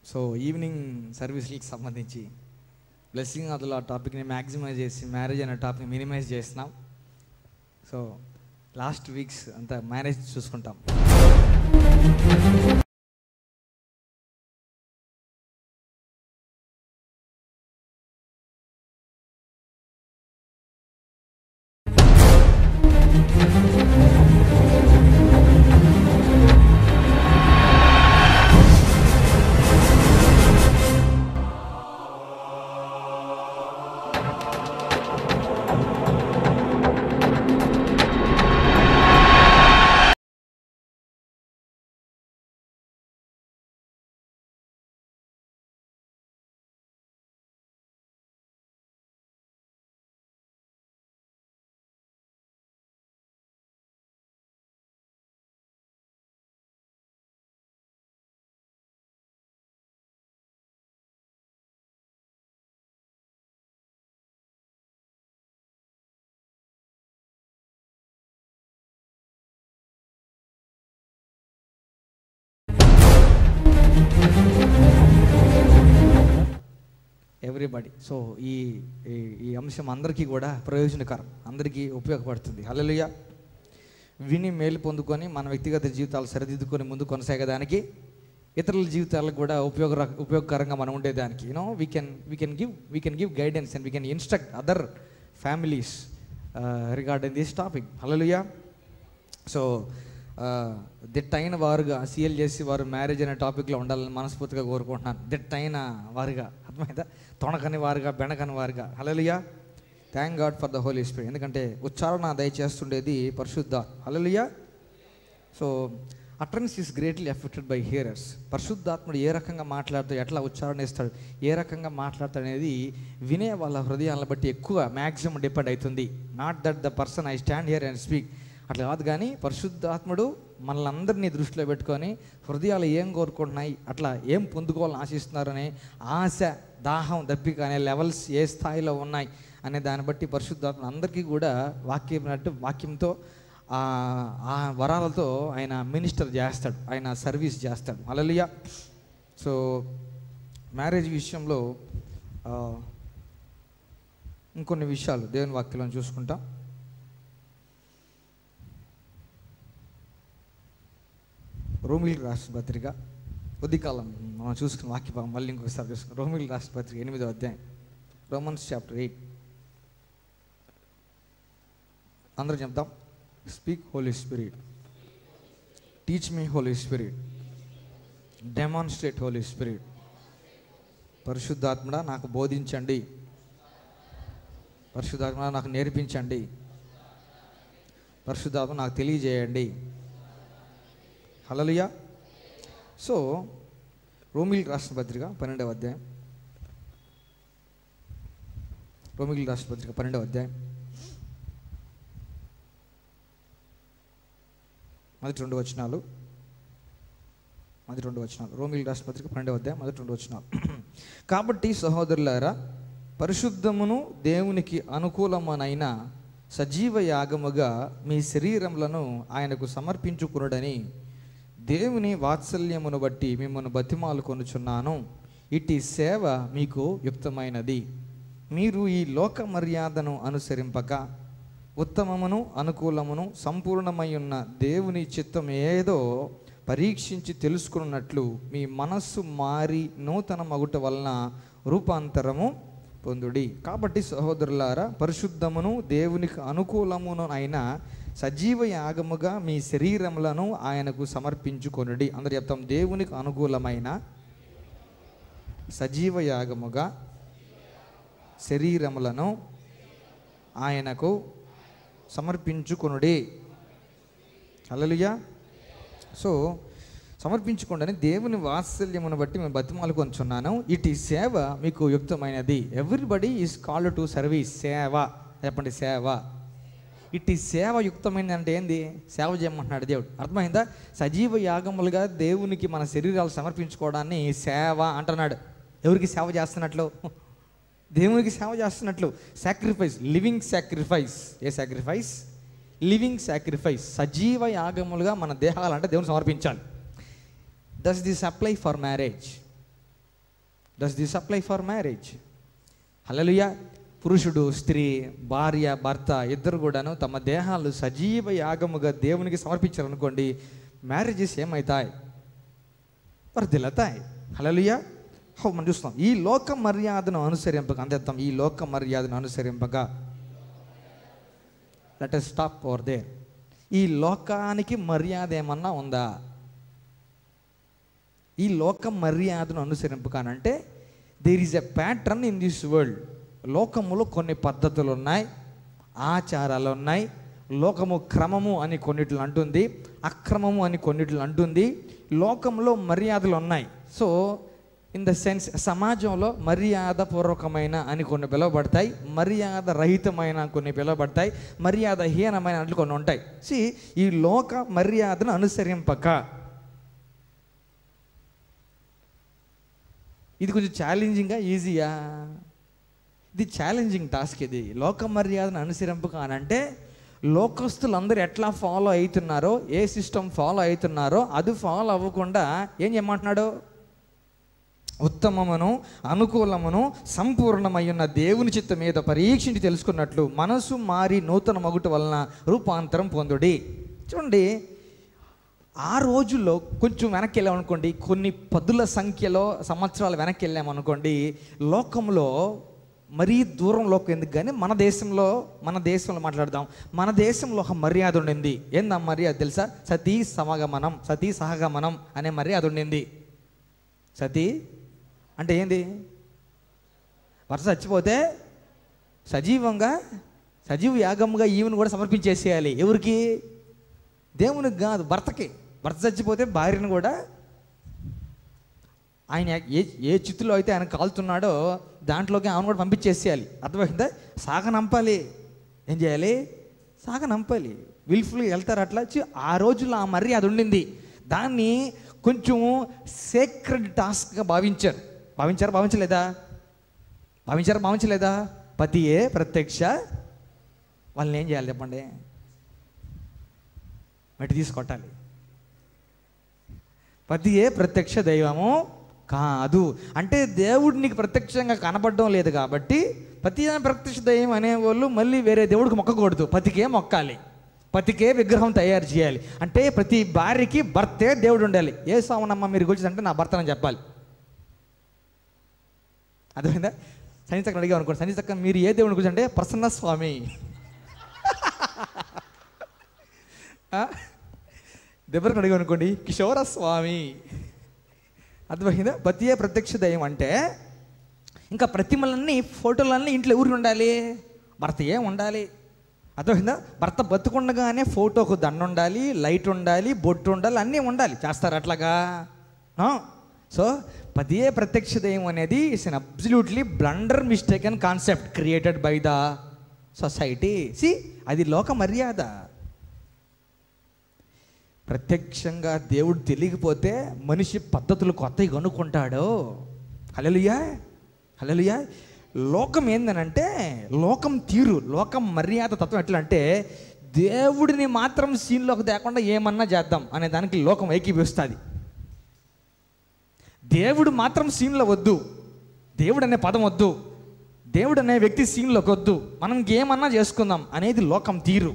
So evening సర్వీస్కి సంబంధించి blessing of the lord టాపిక్ని మ్యాక్సిమైజ్ చేసి మ్యారేజ్ అనే టాపిక్ని మినిమైజ్ చేస్తున్నాం. సో లాస్ట్ వీక్స్ అంతా మ్యారేజ్ చూసుకుంటాం. ఎవ్రీబడి. సో ఈ అంశం అందరికీ కూడా ప్రయోజనకరం, అందరికీ ఉపయోగపడుతుంది. హల్లెలూయా. విని మేలు పొందుకొని మన వ్యక్తిగత జీవితాలు సరిదిద్దుకొని ముందు కొనసాగేదానికి, ఇతరుల జీవితాలకు కూడా ఉపయోగకరంగా మనం ఉండేదానికి we can give guidance and we can instruct other families regarding this topic. Hallelujah. So దిట్టైన వారుగా సీఎల్ చేసి వారు మ్యారేజ్ అనే టాపిక్లో ఉండాలని మనస్ఫూర్తిగా కోరుకుంటున్నాను. దిట్టైన వారుగా, అర్థమైందా? తొణకని వారుగా, బెణకని వారుగా. Hallelujah. Thank God for the Holy Spirit. ఎందుకంటే ఉచ్చారణ దయచేస్తుండేది పరిశుద్ధాత్మ. Hallelujah. So utterance is greatly affected by hearers. పరిశుద్ధాత్ముడు ఏ రకంగా మాట్లాడుతాడు, ఎట్లా ఉచ్చారణ ఇస్తాడు, ఏ రకంగా మాట్లాడతాడు అనేది వినే వాళ్ళ హృదయాలను బట్టి ఎక్కువ మ్యాక్సిమం డిపెండ్ అవుతుంది. Not that the person I stand here and speak, అట్లా కాదు. కానీ పరిశుద్ధాత్ముడు మనల్ని దృష్టిలో పెట్టుకొని హృదయాలు ఏం కోరుకుంటున్నాయి, అట్లా ఏం పొందుకోవాలని ఆశిస్తున్నారనే ఆశ, దాహం, దప్పిక అనే లెవెల్స్ ఏ స్థాయిలో ఉన్నాయి అనే దాన్ని బట్టి పరిశుద్ధాత్మ అందరికీ కూడా వాక్యంతో ఆ వరాలతో ఆయన మినిస్టర్ చేస్తాడు, ఆయన సర్వీస్ చేస్తాడు. హల్లెలూయా. సో మ్యారేజ్ విషయంలో ఇంకొన్ని విషయాలు దేవుని వాక్యంలో చూసుకుంటాం. రోమిలికి రాసిన పత్రిక, కొద్దికాలం మనం చూసుకున్న వాక్య మళ్ళీ ఇంకొకసారి చూసుకున్నాం. రోమిలికి రాసిన పత్రిక 8వ అధ్యాయం, రోమన్స్ చాప్టర్ 8. అందరూ చెప్తాం. Speak Holy Spirit, teach me Holy Spirit, demonstrate Holy Spirit. పరిశుద్ధాత్మడా నాకు బోధించండి, పరిశుద్ధాత్మడా నాకు నేర్పించండి, పరిశుద్ధాత్మ నాకు తెలియజేయండి. హల్లెలూయా. సో రోమిలికి రాసిన పత్రిక 12వ అధ్యాయం, రోమిలికి రాసిన పత్రిక 12వ అధ్యాయం మొదటి 2 వచనాలు. రోమిలికి రాసిన పత్రిక 12వ అధ్యాయం మొదటి 2 వచనాలు. కాబట్టి సహోదరులారా, పరిశుద్ధమును దేవునికి అనుకూలమునైన సజీవ యాగముగా మీ శరీరములను ఆయనకు సమర్పించుకునుడని దేవుని వాత్సల్యమును బట్టి మిమ్మల్ని బతిమాలు కొనుచున్నాను. ఇట్టి సేవ మీకు యుక్తమైనది. మీరు ఈ లోక మర్యాదను అనుసరింపక ఉత్తమమును అనుకూలమును సంపూర్ణమై ఉన్న దేవుని చిత్తం ఏదో పరీక్షించి తెలుసుకున్నట్లు మీ మనస్సు మారి నూతన మగుట వలన రూపాంతరము పొందుడి. కాబట్టి సహోదరులారా, పరిశుద్ధమును దేవునికి అనుకూలమును అయిన సజీవ యాగముగా మీ శరీరములను ఆయనకు సమర్పించుకొనుడి. అందరు చెప్తాం. దేవునికి అనుకూలమైన సజీవ యాగముగా శరీరములను ఆయనకు సమర్పించుకొనుడి. హల్లెలూయా. సో సమర్పించుకోండి, దేవుని వాత్సల్యమును బట్టి మేము బతిమాలు కొంచున్నాను. ఇటు సేవ మీకు యుక్తమైనది. Everybody is called to service. సేవ చెప్పండి, సేవ. ఇటు సేవ యుక్తమైనది అంటే ఏంది? సేవ చేయమంటున్నాడు దేవుడు. అర్థమైందా? సజీవ యాగములుగా దేవునికి మన శరీరాలు సమర్పించుకోవడాన్ని సేవ అంటున్నాడు. ఎవరికి సేవ చేస్తున్నట్లు? దేవునికి సేవ చేస్తున్నట్లు. Sacrifice, living sacrifice. ఏ సాక్రిఫైస్? Living sacrifice. సజీవ యాగములుగా మన దేహాలంటే దేవుని సమర్పించాలి. Does this apply for marriage? Does this apply for marriage? Hallelujah. పురుషుడు, స్త్రీ, భార్య, భర్త ఇద్దరు కూడాను తమ దేహాలు సజీవ యాగముగా దేవునికి సమర్పించారనుకోండి, మ్యారేజెస్ ఏమవుతాయి? వర్ధిల్లుతాయి. హల్లెలూయా. మనం చూస్తాం ఈ లోక మర్యాదను అనుసరింపగా, అంతేద్దాం, ఈ లోక మర్యాదను అనుసరింపగా. Let us stop over there. ఈ లోకానికి మర్యాద ఏమన్నా ఉందా? ఈ లోక మర్యాదను అనుసరింపగానంటే there is a pattern in this world. లోకములో కొన్ని పద్ధతులు ఉన్నాయి, ఆచారాలు ఉన్నాయి. లోకము క్రమము అని కొన్నిట్లు అంటుంది, అక్రమము అని కొన్నిట్లు అంటుంది. లోకంలో మర్యాదలు ఉన్నాయి. సో ఇన్ ద సెన్స్ సమాజంలో మర్యాదపూర్వకమైన అని కొన్ని పిలువబడతాయి, మర్యాద రహితమైన కొన్ని పిలువబడతాయి, మర్యాదహీనమైన అట్లు కొన్ని ఉంటాయి. ఈ లోక మర్యాదను అనుసరింపక, ఇది కొంచెం ఛాలెంజింగా, ఈజీయా? ఇది ఛాలెంజింగ్ టాస్క్. ఇది లోక మర్యాదను అనుసరింపక అని అంటే లోకస్తులందరూ ఎట్లా ఫాలో అవుతున్నారో, ఏ సిస్టమ్ ఫాలో అవుతున్నారో అది ఫాలో అవ్వకుండా ఏం చేయమంటున్నాడు? ఉత్తమమును అనుకూలమును సంపూర్ణమయ్యున్న దేవుని చిత్తం మీద పరీక్షించి తెలుసుకున్నట్లు మనసు మారి నూతన మగుట వలన రూపాంతరం పొందుడి. చూడండి, ఆ రోజుల్లో కొంచెం వెనక్కి వెళ్ళామనుకోండి, కొన్ని పదుల సంఖ్యలో సంవత్సరాలు వెనక్కి వెళ్ళామనుకోండి, లోకంలో మరీ దూరంలోకి ఎందుకు కానీ మన దేశంలో మాట్లాడదాం. మన దేశంలో ఒక మర్యాద ఉండింది. ఏందా మర్యాద తెలుసా? సతీ సహగమనం అనే మర్యాద ఉండింది. సతీ అంటే ఏంది? భర్త చచ్చిపోతే సజీవ యాగంగా ఈమెను కూడా సమర్పించేసేయాలి. ఎవరికి? దేవునికి కాదు, భర్తకి. భర్త చచ్చిపోతే భార్యను కూడా ఆయన ఏ చిత్తులో అయితే ఆయన కాలుతున్నాడో దాంట్లోకి ఆమెను కూడా పంపించేసేయాలి. అర్థమైందా? సాగనంపాలి. ఏం చేయాలి? సాగనంపాలి. విల్ఫుల్గా వెళ్తారు. అట్లా ఆ రోజుల్లో ఆ మర్యాద ఉండింది. దాన్ని కొంచెం సేక్రెడ్ టాస్క్గా భావించలేదా? పతియే ప్రత్యక్ష. వాళ్ళని ఏం చేయాలి చెప్పండి? మట్టి తీసుకొట్టాలి. పతియే ప్రత్యక్ష దైవము కాదు అంటే దేవుడు నీకు ప్రత్యక్షంగా కనపడడం లేదు కాబట్టి పతి ప్రత్యక్ష దైవం అనేవాళ్ళు మళ్ళీ వేరే దేవుడికి మొక్కకూడదు, పతికే మొక్కాలి, పతికే విగ్రహం తయారు చేయాలి. అంటే ప్రతి భార్యకి భర్తే దేవుడు ఉండాలి. ఏ సావనమ్మ మీరు గురించి అంటే నా భర్తనని చెప్పాలి. అర్థమైందా? సంగీతక్కని అడిగాం అనుకోండి, సంగీతక్క మీరు ఏ దేవుడిని గురించి అంటే ప్రసన్న స్వామి. దెబ్బకి అడిగాం అనుకోండి, కిషోర స్వామి. అర్థమైందా? పతియే ప్రత్యక్ష దైవం అంటే ఇంకా ప్రతిమలన్నీ ఫోటోలన్నీ ఇంట్లో ఊరికి ఉండాలి, భర్తయే ఉండాలి. అర్థమైందా? భర్త బతుకుండగానే ఫోటోకు దండ ఉండాలి, లైట్ ఉండాలి, బొట్టు ఉండాలి, అన్నీ ఉండాలి. చేస్తారు అట్లాగా? సో పతియే ప్రత్యక్ష దైవం అనేది it's an absolutely blunder mistaken concept created by the society. అది లోక మర్యాద. ప్రత్యక్షంగా దేవుడు తెలియకపోతే మనిషి పద్ధతులు కొత్తవి కనుక్కుంటాడు. హల్లెలూయా. లోకం ఏందనంటే, లోకం తీరు, లోకం మర్యాద తత్వం ఎట్లా అంటే దేవుడిని మాత్రం సీన్లోకి తేకుండా ఏమన్నా చేద్దాం అనే దానికి లోకం ఏకీభవిస్తుంది. దేవుడు మాత్రం సీన్లో వద్దు, దేవుడు అనే పదం వద్దు, దేవుడు అనే వ్యక్తి సీన్లోకి వద్దు, మనం ఏమన్నా చేసుకుందాం అనేది లోకం తీరు.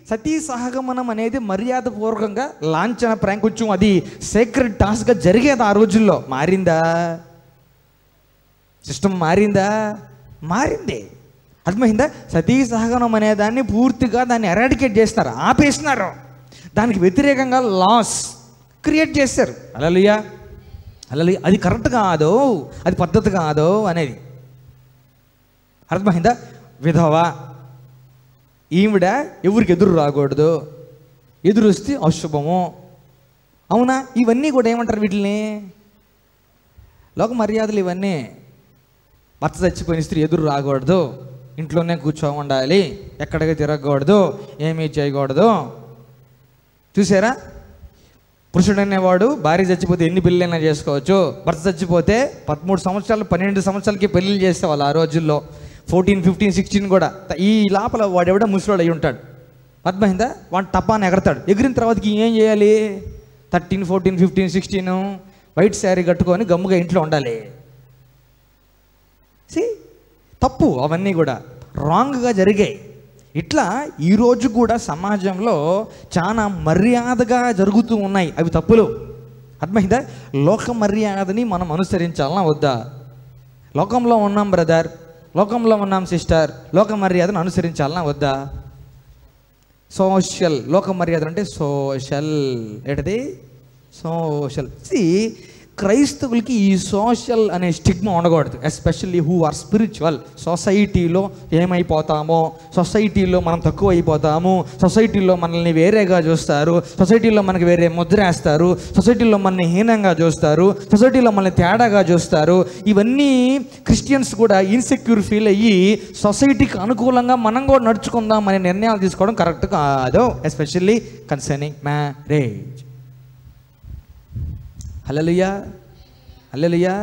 సతీ సహగమనం అనేది మర్యాదపూర్వకంగా లాంఛన ప్రాంక్ కొంచెం అది సేక్రెడ్ టాస్క్గా జరిగేది ఆ రోజుల్లో. మారిందా? సిస్టమ్ మారిందా? మారింది. అర్థమైందా? సతీ సహగమనం అనే దాన్ని పూర్తిగా దాన్ని ఎరాడికేట్ చేస్తున్నారు, ఆపేస్తున్నారు. దానికి వ్యతిరేకంగా లాస్ క్రియేట్ చేశారు. హల్లెలూయా. అది కరెక్ట్ కాదు, అది పద్ధతి కాదు అనేది. అర్థమైందా? విధవ ఈవిడ ఎవరికి ఎదురు రాకూడదు, ఎదురు వస్తే అశుభము. అవునా? ఇవన్నీ కూడా ఏమంటారు? వీటిని లోక మర్యాదలు. ఇవన్నీ భర్త చచ్చిపోయిన స్త్రీ ఎదురు రాకూడదు, ఇంట్లోనే కూర్చో ఉండాలి, ఎక్కడికి తిరగకూడదు, ఏమీ చేయకూడదు. చూసారా? పురుషుడు అనేవాడు భార్య చచ్చిపోతే ఎన్ని పెళ్ళైనా చేసుకోవచ్చు. భర్త చచ్చిపోతే 13 సంవత్సరాలు 12 సంవత్సరాలకి పెళ్ళిళ్ళు చేసేవాళ్ళు ఆ రోజుల్లో. 14, 15, 16 కూడా. ఈ లోపల వాడెవడో ముసలోడు అయి ఉంటాడు. అర్థమైందా? వాడు టపాన్ని ఎగరతాడు. ఎగిరిన తర్వాతకి ఏం చేయాలి? 13, 14, 15, 16 వైట్ శారీ కట్టుకొని గమ్ముగా ఇంట్లో ఉండాలి. తప్పు, అవన్నీ కూడా రాంగ్గా జరిగాయి. ఇట్లా ఈరోజు కూడా సమాజంలో చాలా మర్యాదగా జరుగుతూ ఉన్నాయి, అవి తప్పులు. అర్థమైందా? లోక మర్యాదని మనం అనుసరించాలన్నా వద్దా? లోకంలో ఉన్నాం బ్రదర్, లోకంలో ఉన్నాం సిస్టర్, లోక మర్యాదను అనుసరించాలన్నా వద్దా? సోషల్, లోక మర్యాద అంటే సోషల్. ఏంటది? సోషల్. క్రైస్తవులకి ఈ సోషల్ అనే స్టిగ్మా ఉండకూడదు, ఎస్పెషల్లీ హూ ఆర్ స్పిరిచువల్. సొసైటీలో ఏమైపోతామో, సొసైటీలో మనం తక్కువ అయిపోతాము, సొసైటీలో మనల్ని వేరేగా చూస్తారు, సొసైటీలో మనకి వేరే ముద్ర వేస్తారు, సొసైటీలో మనల్ని హీనంగా చూస్తారు, సొసైటీలో మనల్ని తేడాగా చూస్తారు. ఇవన్నీ క్రిస్టియన్స్ కూడా ఇన్సెక్యూర్ ఫీల్ అయ్యి సొసైటీకి అనుకూలంగా మనం కూడా నడుచుకుందాం అనే నిర్ణయాలు తీసుకోవడం కరెక్ట్ కాదు, ఎస్పెషల్లీ కన్సర్నింగ్ మ్యారేజ్. హల్లెలూయా, హల్లెలూయా.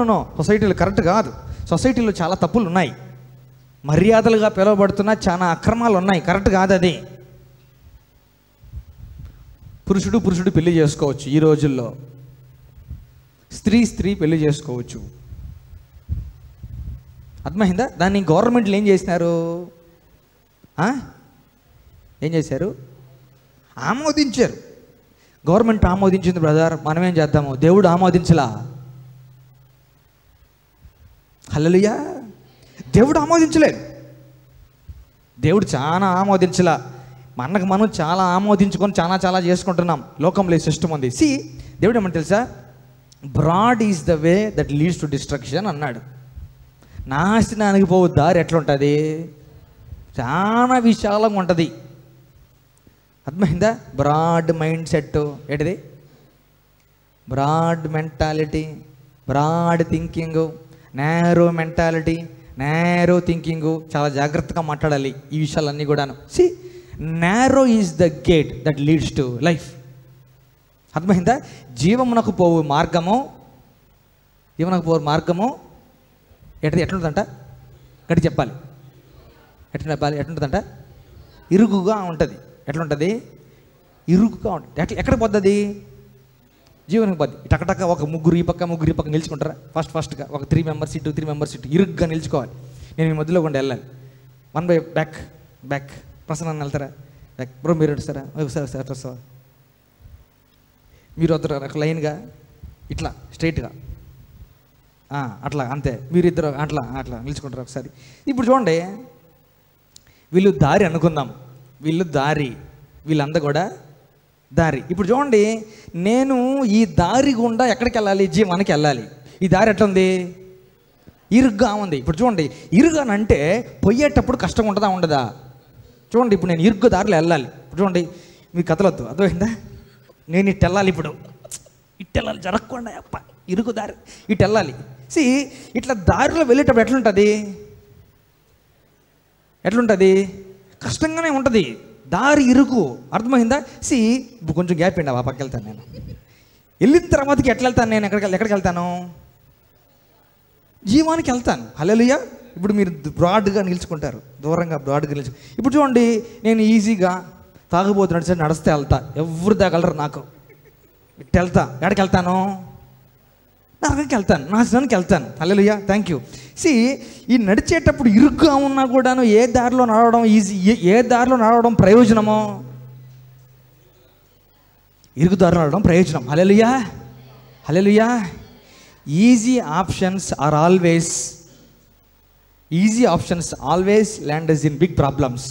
నో, సొసైటీలో కరెక్ట్ కాదు. సొసైటీలో చాలా తప్పులు ఉన్నాయి, మర్యాదలుగా పిలువబడుతున్న చాలా అక్రమాలు ఉన్నాయి, కరెక్ట్ కాదు అది. పురుషుడు పెళ్లి చేసుకోవచ్చు ఈ రోజుల్లో, స్త్రీ పెళ్లి చేసుకోవచ్చు. అర్థమైందా? దాన్ని గవర్నమెంట్లు ఏం చేసినారు? ఏం చేశారు? ఆమోదించారు. గవర్నమెంట్ ఆమోదించింది బ్రదర్, మనమేం చేద్దాము? దేవుడు ఆమోదించలా. హల్లెలూయా. దేవుడు ఆమోదించలేదు, దేవుడు చాలా ఆమోదించలా. మనకు మనం చాలా ఆమోదించుకొని చాలా చేసుకుంటున్నాం. లోకంలో సిస్టమ్ ఉంది. దేవుడు ఏమని తెలుసా? Broad is the way that leads to destruction అన్నాడు. నాశనానికి పోవు దారి ఎట్లుంటుంది? చాలా విశాలంగా ఉంటుంది. అర్థమైందా? Broad mind set. ఏంటిది? Broad mentality, broad thinking, narrow mentality, narrow thinking. చాలా జాగ్రత్తగా మాట్లాడాలి ఈ విషయాలన్నీ కూడాను. Narrow is the gate that leads to life. అర్థమైందా? జీవమునకు పోవు మార్గము ఎట్లుంటుందంట? గట్టి చెప్పాలి. ఎట్లుంటుందంట? ఇరుకుగా ఉంటుంది. ఎట్లుంటుంది? ఇరుకుగా ఉంటుంది. ఎక్కడ పోతుంది? జీవనకు పోద్ది. టకటక ఒక ముగ్గురు ఈ పక్క నిల్చుకుంటారా? ఫస్ట్గా ఒక 3 మెంబర్స్ ఇటు 3 మెంబర్స్ ఇటు ఇరుగ్గా నిల్చుకోవాలి. నేను ఈ మధ్యలో కూడా వెళ్ళాలి. 1 బై బ్యాక్ ప్రసన్న వెళ్తారా? బ్యాక్ బ్రో మీరు వస్తారా? ఒకసారి వస్తావా? మీరు వద్దరు ఒక లైన్గా ఇట్లా స్ట్రైట్గా అట్లా, అంతే. మీరు ఇద్దరు అట్లా నిల్చుకుంటారు ఒకసారి. ఇప్పుడు చూడండి, వీళ్ళు దారి అనుకుందాం, వీళ్ళంతా కూడా దారి. ఇప్పుడు చూడండి, నేను ఈ దారి గుండా ఎక్కడికి వెళ్ళాలి? జీవానికి వెళ్ళాలి. ఈ దారి ఎట్లా ఉంది? ఇరుగ్గా ఉంది. ఇప్పుడు చూడండి, ఇరుగానంటే పోయేటప్పుడు కష్టంగా ఉంటుందా ఉండదా? చూడండి, ఇప్పుడు నేను ఇరుగ్గు దారిలో వెళ్ళాలి. ఇప్పుడు చూడండి, మీకు కథలొద్దు, అర్థమైందా? నేను ఇటు వెళ్ళాలి, ఇటు వెళ్ళాలి, జరగకుండా అప్ప ఇరుగు దారి ఇటు వెళ్ళాలి. ఇట్లా దారిలో వెళ్ళేటప్పుడు ఎట్లుంటుంది? కష్టంగానే ఉంటుంది, దారి ఇరుకు. అర్థమైందా? కొంచెం గ్యాప్ అండి, ఆ పక్కకి వెళ్తాను. నేను వెళ్ళిన తర్వాతకి ఎట్లా వెళ్తాను? నేను ఎక్కడికి వెళ్తాను? జీవానికి వెళ్తాను. హల్లెలూయా. ఇప్పుడు మీరు బ్రాడ్గా నిలుచుకుంటారు, దూరంగా బ్రాడ్గా నిలుచు. ఇప్పుడు చూడండి, నేను ఈజీగా తాగుబోతున్నట్టు సరే నడిస్తే వెళ్తా, ఎవరు తాగలరు నాకు. ఇట్టు వెళ్తా. ఎక్కడికి వెళ్తాను? నరకానికి వెళ్తాను, నాశనానికి వెళ్తాను. హల్లెలూయా, థ్యాంక్ యూ. ఈ నడిచేటప్పుడు ఇరుగ్గా ఉన్నా కూడాను ఏ దారిలో నడవడం ఈజీ, ఏ దారిలో నడవడం ప్రయోజనమో? ఇరుగు దారిలో నడవడం ప్రయోజనం. Hallelujah, hallelujah. Easy options always land us in big problems.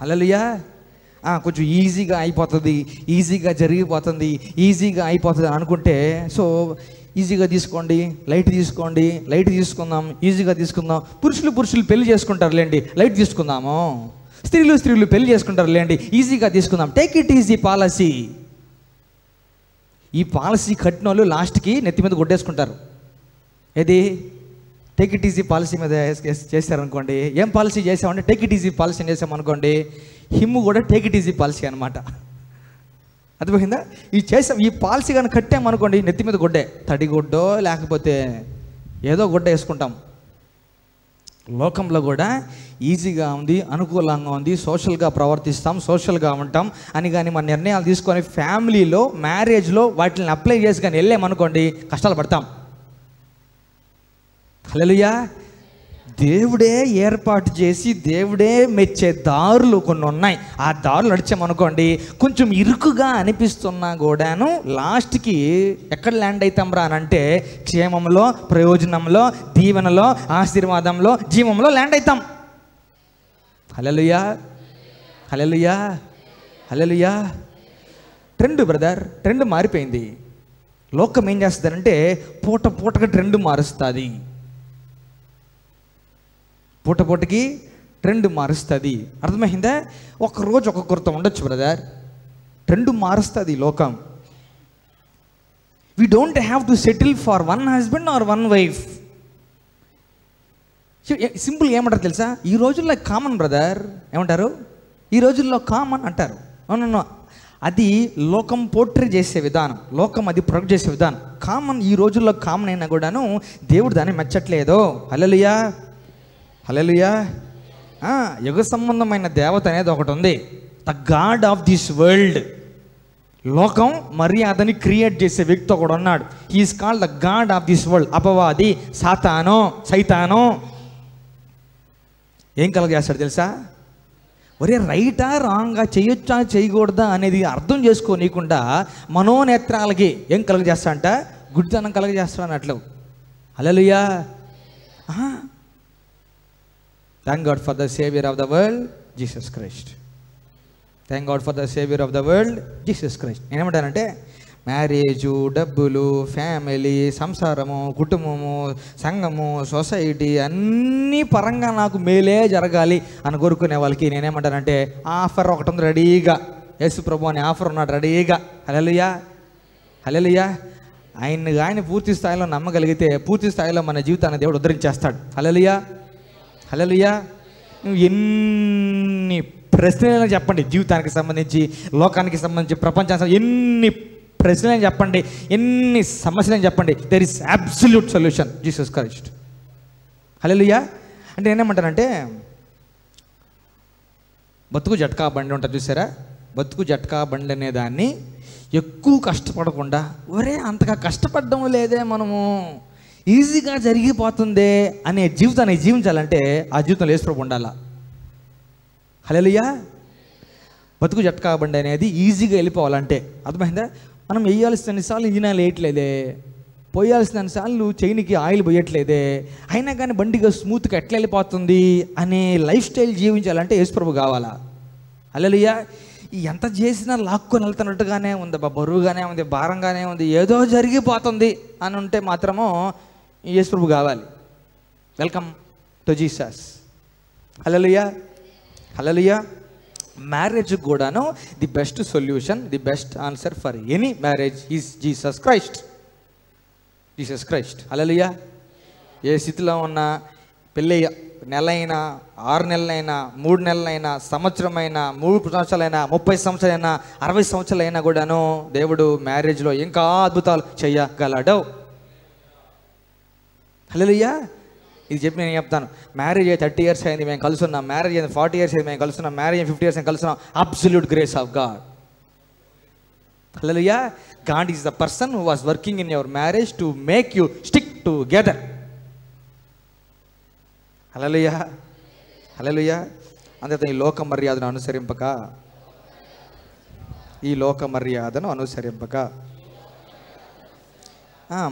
Hallelujah. కొంచెం ఈజీగా అయిపోతుంది, ఈజీగా జరిగిపోతుంది, ఈజీగా అయిపోతుంది అనుకుంటే, ఈజీగా తీసుకోండి, లైట్ తీసుకుందాం, ఈజీగా తీసుకుందాం. పురుషులు పెళ్లి చేసుకుంటారు లేండి, లైట్ తీసుకుందాము. స్త్రీలు పెళ్లి చేసుకుంటారు లేండి, ఈజీగా తీసుకుందాం. Take it easy policy. ఈ పాలసీ కట్టిన వాళ్ళు లాస్ట్కి నెత్తి మీద కొట్టేసుకుంటారు. ఏది? టేక్ ఇట్ ఈజీ పాలసీ మీద చేశారనుకోండి. ఏం పాలసీ చేసామంటే టేక్ ఇట్ ఈజీ పాలసీ చేసామనుకోండి, హిమ్ కూడా టేక్ ఇట్ ఈజీ పాలసీ అనమాట. అర్థమైందా? ఈ పాలసీ కానీ కట్టామనుకోండి, నెత్తి మీద గొడ్డే, తడి గుడ్డో లేకపోతే ఏదో గుడ్డ వేసుకుంటాం. లోకంలో కూడా ఈజీగా ఉంది, అనుకూలంగా ఉంది, సోషల్గా ప్రవర్తిస్తాం, సోషల్గా ఉంటాం అని కానీ మన నిర్ణయాలు తీసుకొని ఫ్యామిలీలో, మ్యారేజ్లో వాటిని అప్లై చేసి కానీ వెళ్ళామనుకోండి కష్టాలు పడతాం. హల్లెలూయా. దేవుడే ఏర్పాటు చేసి దేవుడే మెచ్చే దారులు కొన్ని ఉన్నాయి. ఆ దారులు నడిచామనుకోండి కొంచెం ఇరుకుగా అనిపిస్తున్నా కూడాను లాస్ట్కి ఎక్కడ ల్యాండ్ అవుతాం రా అని అంటే క్షేమంలో, ప్రయోజనంలో, దీవెనలో, ఆశీర్వాదంలో, జీవంలో ల్యాండ్ అవుతాం. హల్లెలూయా, హల్లెలూయా, హల్లెలూయా. ట్రెండ్ మారిపోయింది. లోకం ఏం చేస్తుందంటే పూటకి ట్రెండ్ మారుస్తుంది. పూటకి ట్రెండ్ మారుస్తుంది. అర్థమైందా? ఒకరోజు ఒక్కొక్కరితో ఉండొచ్చు బ్రదర్, ట్రెండ్ మారుస్తుంది లోకం. We don't have to settle for one husband or one wife. Simple ఏమంటారు తెలుసా? ఈ రోజుల్లో కామన్ బ్రదర్. ఏమంటారు? ఈ రోజుల్లో కామన్ అంటారు. అవునన్నా, అది లోకం పోర్ట్రే చేసే విధానం, లోకం అది ప్రొజెక్ట్ చేసే విధానం. కామన్ ఈ రోజుల్లో కామన్ అయినా కూడాను దేవుడు దాన్ని మెచ్చట్లేదు. హల్లెలూయా, హల్లెలూయా. యుగ సంబంధమైన దేవత అనేది ఒకటి ఉంది, the god of this world. లోకం మర్యాదని క్రియేట్ చేసే వ్యక్తి ఒకడు ఉన్నాడు. He is called the god of this world. అపవాది, సాతాను, సైతాను. ఏం కలగజేస్తాడు తెలుసా? ఒరే రైటా రాంగా, చేయొచ్చా చేయకూడదా అనేది అర్థం చేసుకోనీయకుండా మనోనేత్రాలకి ఏం కలగజేస్తా అంట? గుడ్డితనం కలగజేస్తా అన్నట్లు. Hallelujah. Thank God for the saviour of the world Jesus Christ. Thank God for the saviour of the world Jesus Christ. నేనేమంటానంటే మ్యారేజు, డబ్బులు, ఫ్యామిలీ, సంసారము, కుటుంబము, సంఘము, సొసైటీ అన్నీ పరంగా నాకు మేలే జరగాలి అని కోరుకునే వాళ్ళకి నేనేమంటానంటే ఆఫర్ ఒకటి ఉంది రెడీగా. యేసు ప్రభు అనే ఆఫర్ ఉన్నాడు రెడీగా. హల్లెలూయా, హల్లెలూయా. ఆయన పూర్తి స్థాయిలో నమ్మగలిగితే పూర్తి స్థాయిలో మన జీవితాన్ని దేవుడు ఉద్ధరించేస్తాడు. హల్లెలూయా, హల్లెలూయా. నువ్వు ఎన్ని ప్రశ్నలు చెప్పండి, జీవితానికి సంబంధించి, లోకానికి సంబంధించి, ప్రపంచానికి ఎన్ని ప్రశ్నలు చెప్పండి, ఎన్ని సమస్యలు చెప్పండి, there is absolute solution Jesus Christ. Hallelujah. అంటే నేనేమంటానంటే బతుకు జట్కా బండి ఉంటుంది చూసారా? బతుకు జట్కా బండి అనే దాన్ని ఎక్కువ కష్టపడకుండా, ఒరే అంతగా కష్టపడడం లేదే, మనము ఈజీగా జరిగిపోతుందే అనే జీవితాన్ని జీవించాలంటే ఆ జీవితంలో యేసు ప్రభు ఉండాలా. హల్లెలూయా. బతుకు జట్కా బండి అనేది ఈజీగా వెళ్ళిపోవాలంటే అర్థమైందా? మనం వేయాల్సినసార్లు ఇంజిన్ ఆయిల్ వేయట్లేదే, పోయాల్సినసార్లు చైన్కి ఆయిల్ పోయట్లేదే, అయినా కానీ బండిగా స్మూత్గా ఎట్లా వెళ్ళిపోతుంది అనే లైఫ్ స్టైల్ జీవించాలంటే యేసు ప్రభు కావాలా. హల్లెలూయా. ఎంత చేసినా లాక్కొని వెళ్తున్నట్టుగానే ఉంది, బరువుగానే ఉంది, భారంగానే ఉంది, ఏదో జరిగిపోతుంది అని ఉంటే మాత్రము యేసు ప్రభు కావాలి. Welcome to Jesus. Hallelujah, hallelujah. Marriage కూడాను the best solution, the best answer for any marriage is Jesus Christ. Jesus Christ. Hallelujah. ఏ స్థితిలో ఉన్నా పెళ్ళి నెల అయినా, 6 నెలలైనా, 3 నెలలైనా, సంవత్సరమైనా, 3 సంవత్సరాలైనా, 30 సంవత్సరాలైనా, 60 సంవత్సరాలైనా కూడాను దేవుడు మ్యారేజ్లో ఇంకా అద్భుతాలు చేయగలడు. హల్లెలూయా. ఇది చెప్పి నేను చెప్తాను, మ్యారేజ్ అయ్యి 30 years అయింది మేము కలుస్తున్నాం, మ్యారేజ్ అయింది 40 years అయింది మేము కలుస్తున్నాం, మ్యారేజ్ అయ్యి 50 years అయింది కలుస్తున్నాం. Absolute grace of God. Hallelujah. God is the person who was working in your marriage to make you stick together. Hallelujah, hallelujah. అందుకే ఈ లోక మర్యాదను అనుసరింపక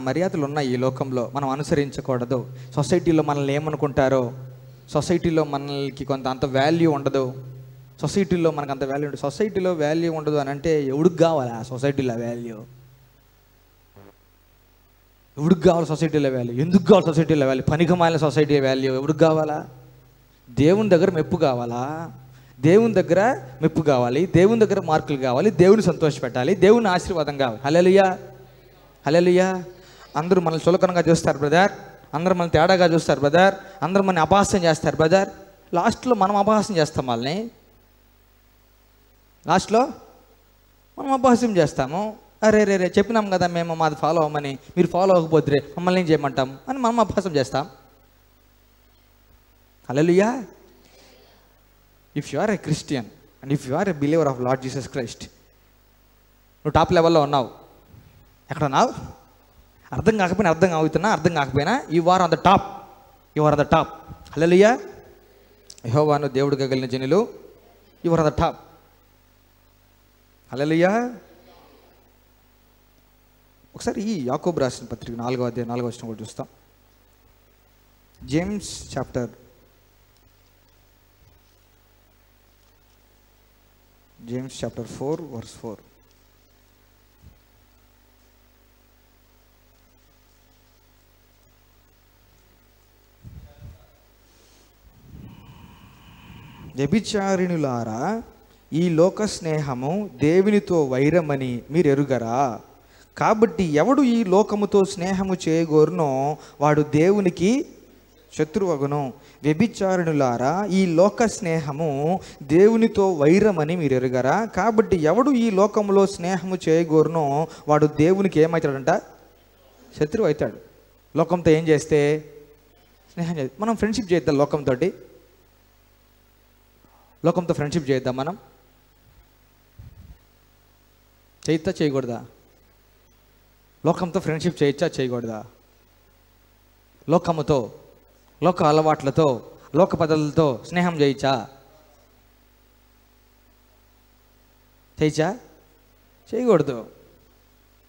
మర్యాదలు ఉన్నాయి ఈ లోకంలో, మనం అనుసరించకూడదు. సొసైటీలో మనల్ని ఏమనుకుంటారో, సొసైటీలో మనకి కొంత అంత వాల్యూ ఉండదు, సొసైటీలో మనకు అంత వాల్యూ ఉండదు. సొసైటీలో వాల్యూ ఉండదు అని అంటే ఎవడికి కావాలి ఆ సొసైటీలో వాల్యూ? ఎవడికి కావాలి సొసైటీలో వాల్యూ? ఎందుకు కావాలి సొసైటీలో వాల్యూ? పనికిమాలిన సొసైటీ వాల్యూ ఎవడికి కావాలా? దేవుని దగ్గర మెప్పు కావాలా? దేవుని దగ్గర మెప్పు కావాలి, దేవుని దగ్గర మార్కులు కావాలి, దేవుని సంతోషపెట్టాలి, దేవుని ఆశీర్వాదం కావాలి. హల్లెలూయా, హల్లెలూయా. అందరూ మనల్ని చులకనగా చూస్తారు బ్రదర్, అందరూ మనల్ని తేడాగా చూస్తారు బ్రదర్, అందరూ మనల్ని అపహాస్యం చేస్తారు బ్రదర్. లాస్ట్లో మనం అపహాస్యం చేస్తాం వాళ్ళని, లాస్ట్లో మనం అపహాస్యం చేస్తాము. అరే రే రే చెప్పినాం కదా మేము మాది ఫాలో అవ్వమని, మీరు ఫాలో అవ్వకపోతే మమ్మల్ని ఏం చేయమంటాం అని మనం అపహాస్యం చేస్తాం. Hallelujah. If you are a Christian and if you are a believer of Lord Jesus Christ, నువ్వు టాప్ లెవెల్లో ఉన్నావు. ఎక్కడ ఉన్నావు? అర్థం కాకపోయినా you are on the top. You are on the top. Hallelujah. యెహోవాను దేవుడిగా కలిగిన జనులు, you are on the top. Hallelujah. ఒకసారి ఈ యాకోబు రాసిన పత్రిక 4వ అధ్యాయం 4వ వచనం కూడా చూస్తాం. James chapter 4 verse 4. వ్యభిచారిణులారా, ఈ లోక స్నేహము దేవునితో వైరమని మీరు ఎరుగరా? కాబట్టి ఎవడు ఈ లోకముతో స్నేహము చేయగోరునో వాడు దేవునికి శత్రువగును. వ్యభిచారిణులారా, ఈ లోక స్నేహము దేవునితో వైరమని మీరు ఎరుగరా? కాబట్టి ఎవడు ఈ లోకములో స్నేహము చేయగోరునో వాడు దేవునికి ఏమవుతాడంట? శత్రువు అవుతాడు. లోకంతో ఏం చేస్తే స్నేహం చేద్దాం. మనం ఫ్రెండ్షిప్ చేద్దాం లోకంతో ఫ్రెండ్షిప్ చేద్దాం. మనం చేయకూడదా? లోకంతో ఫ్రెండ్షిప్ చేయకూడదా? లోకముతో, లోక అలవాట్లతో, లోక పద్ధతులతో స్నేహం చేయకూడదు.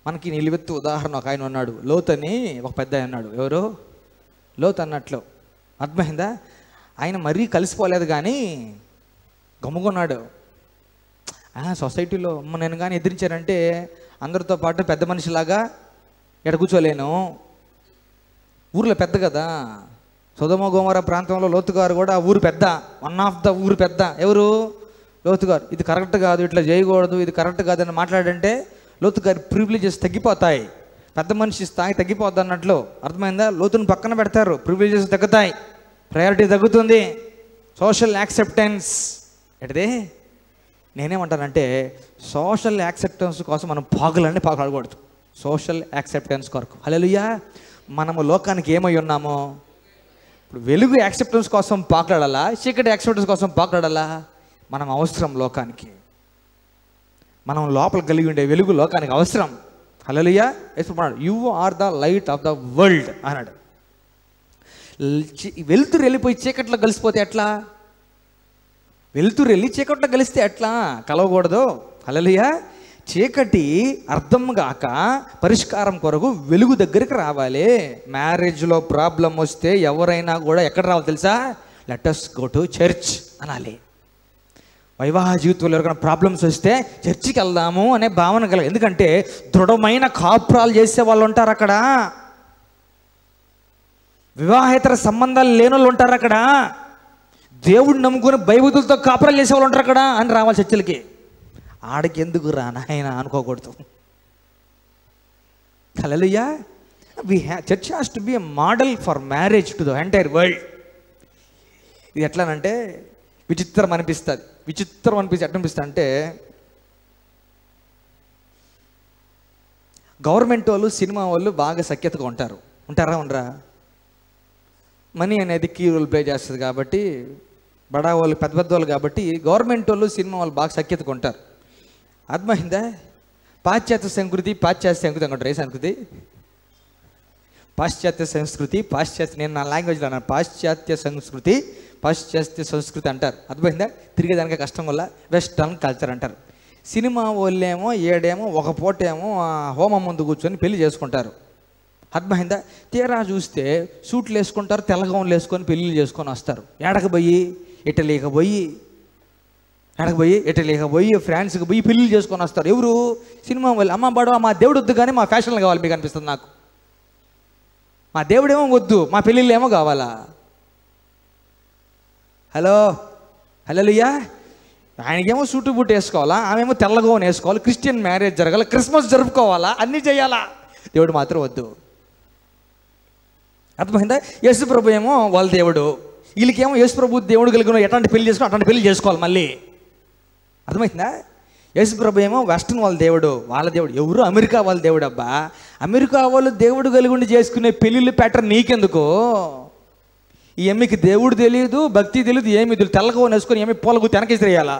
మనకి నిలువెత్తు ఉదాహరణ ఒక ఆయన ఉన్నాడు, లోతు అని ఒక పెద్ద ఆయన ఉన్నాడు. ఎవరు? లోతు అన్నట్లు. అర్థమైందా? ఆయన మరీ కలిసిపోలేదు కానీ గమ్ముకున్నాడు. సొసైటీలో నేను కానీ ఎదిరించారంటే అందరితో పాటు పెద్ద మనిషిలాగా ఎక్కడ కూర్చోలేను. ఊర్లో పెద్ద కదా, సొదొమ గొమొర్రా ప్రాంతంలో లోతు గారు కూడా ఊరు పెద్ద, వన్ ఆఫ్ ద ఊరు పెద్ద. ఎవరు? లోతు గారు. ఇది కరెక్ట్ కాదు, ఇట్లా చేయకూడదు, ఇది కరెక్ట్ కాదని మాట్లాడంటే లోతు గారి ప్రివిలేజెస్ తగ్గిపోతాయి, పెద్ద మనిషి స్థాయి తగ్గిపోద్ది అన్నట్లు. అర్థమైందా? లోతుని పక్కన పెడతారు, ప్రివిలేజెస్ తగ్గుతాయి, ప్రయారిటీ తగ్గుతుంది. సోషల్ యాక్సెప్టెన్స్ ఏంటిది? నేనేమంటానంటే సోషల్ యాక్సెప్టెన్స్ కోసం మనం పాకులాడకూడదు. సోషల్ యాక్సెప్టెన్స్ కొరకు. హల్లెలూయా. మనము లోకానికి ఏమై ఉన్నామో, ఇప్పుడు వెలుగు యాక్సెప్టెన్స్ కోసం పాకులాడాలా, చీకటి యాక్సెప్టెన్స్ కోసం పాకులాడాలా? మనం అవసరం లోకానికి. మనం లోపల కలిగి ఉండే వెలుగు లోకానికి అవసరం. Hallelujah. You are the light of the world అన్నాడు. వెలుతురు వెళ్ళిపోయి చీకట్లో కలిసిపోతే ఎట్లా? వెలుతురు వెళ్ళి చీకట్లో కలిస్తే ఎట్లా? కలవకూడదు. హల్లెలూయా. చీకటి అర్థం కాక పరిష్కారం కొరకు వెలుగు దగ్గరికి రావాలి. మ్యారేజ్లో ప్రాబ్లం వస్తే ఎవరైనా కూడా ఎక్కడ రావాలి తెలుసా? Let us go to church అనాలి. వైవాహ జీవితంలో ఎవరికైనా ప్రాబ్లమ్స్ వస్తే చర్చికి వెళ్దాము అనే భావన కలగాలి. ఎందుకంటే దృఢమైన కాపురాలు చేసే వాళ్ళు ఉంటారు అక్కడ, వివాహేతర సంబంధాలు లేని వాళ్ళు ఉంటారు అక్కడ, దేవుడిని నమ్ముకుని భయభక్తులతో కాపురాలు చేసే వాళ్ళు ఉంటారు అక్కడ అని రావాలి చర్చిలకి. ఆడికి ఎందుకు రా నాయన అనుకోకూడదు. Hallelujah. Church has to be a model for marriage to the entire world. ఇది ఎట్లానంటే విచిత్రం అనిపిస్తుంది. ఎట్లా అనిపిస్తుంది అంటే, గవర్నమెంట్ వాళ్ళు సినిమా వాళ్ళు బాగా సఖ్యతగా ఉంటారా ఉండరా? మనీ అనేది కీ రోల్ ప్లే చేస్తుంది కాబట్టి, బడా వాళ్ళు పెద్ద వాళ్ళు కాబట్టి గవర్నమెంట్ వాళ్ళు సినిమా వాళ్ళు బాగా సఖ్యతగా ఉంటారు. అర్థమైందా? పాశ్చాత్య సంస్కృతి అంటారు. ఏ సంస్కృతి? పాశ్చాత్య సంస్కృతి. నేను నా లాంగ్వేజ్లో అన్నాను. పాశ్చాత్య సంస్కృతి అంటారు. అర్థమైందా? తిరిగేదానికి కష్టం వల్ల వెస్టర్న్ కల్చర్ అంటారు. సినిమా వాళ్ళేమో ఒక పూటేమో హోమం ముందు కూర్చొని పెళ్లి చేసుకుంటారు. అర్థమైందా? తీరా చూస్తే సూట్లు వేసుకుంటారు, తెల్ల గౌన్లు వేసుకొని పెళ్ళిళ్ళు చేసుకొని వస్తారు. ఎడకు పోయి ఇటలీకి పోయి ఫ్రాన్స్కి పోయి పెళ్ళిళ్ళు చేసుకొని వస్తారు. ఎవరు? సినిమా వాళ్ళు. అమ్మ బాడు మా దేవుడు వద్దు కానీ మా ఫ్యాషన్లు కావాలి మీకు అనిపిస్తుంది నాకు. మా దేవుడేమో వద్దు, మా పెళ్ళిళ్ళు ఏమో కావాలా? హల్లెలూయా. ఆయనకేమో సూటు బూట్ వేసుకోవాలా, ఆమెమో తెల్ల గౌన్ వేసుకోవాలి, క్రిస్టియన్ మ్యారేజ్ జరగాలి, క్రిస్మస్ జరుపుకోవాలా, అన్నీ చేయాలా. దేవుడు మాత్రం వద్దు. అర్థమైందా? యేసు ప్రభు ఏమో వాళ్ళ దేవుడు, వీళ్ళకేమో యేసు ప్రభు దేవుడు కలిగిన ఎట్లాంటి పెళ్లి చేసుకోవాలి అట్లాంటి పెళ్లి చేసుకోవాలి మళ్ళీ. అర్థమైందా? యేసు ప్రభు ఏమో వెస్టర్న్ వాళ్ళ దేవుడు. ఎవరు? అమెరికా వాళ్ళ దేవుడు. అబ్బా, అమెరికా వాళ్ళు దేవుడు కలిగి ఉండి చేసుకునే పెళ్ళిళ్ళు ప్యాటర్న్ నీకెందుకు? ఈ ఎమ్మికి దేవుడు తెలియదు, భక్తి తెలియదు, ఏమి తెలియదు. తెల్లగా వేసుకొని ఏమి పూలకు వెనకేసిరేయాలా,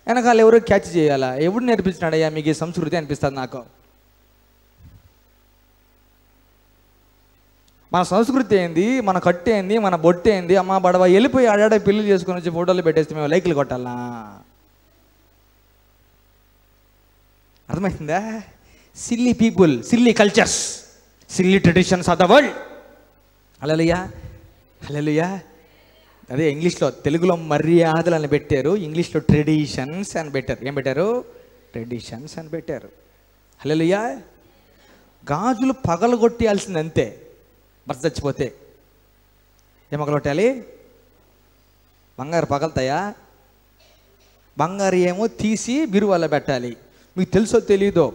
వెనకాల ఎవరో క్యాచ్ చేయాలా. ఎవడు నేర్పించినాడయ్యా మీకు ఈ సంస్కృతి అనిపిస్తుంది నాకు. మన సంస్కృతి ఏంది, మన కట్టు ఏంది, మన బొట్టు ఏంది, అమ్మ బడవ వెళ్ళిపోయి ఆడాడ పెళ్లి చేసుకొని వచ్చి ఫోటోలు పెట్టేస్తే మేము లైక్లు కొట్టాలా? అర్థమైందా? Silly people, silly cultures, silly traditions of the world. Hallelujah, hallelujah. అదే ఇంగ్లీష్లో, తెలుగులో మర్యాదలు అని పెట్టారు, ఇంగ్లీష్లో ట్రెడిషన్స్ అని పెట్టారు. ఏం పెట్టారు? ట్రెడిషన్స్ అని పెట్టారు. హల్లెలూయా. గాజులు పగలగొట్టేయాల్సింది అంతే. భర్త చచ్చిపోతే ఏం పగలగొట్టాలి? బంగారు పగలుతాయా? బంగారు ఏమో తీసి బిరువాలో పెట్టాలి. మీకు తెలుసో తెలీదో,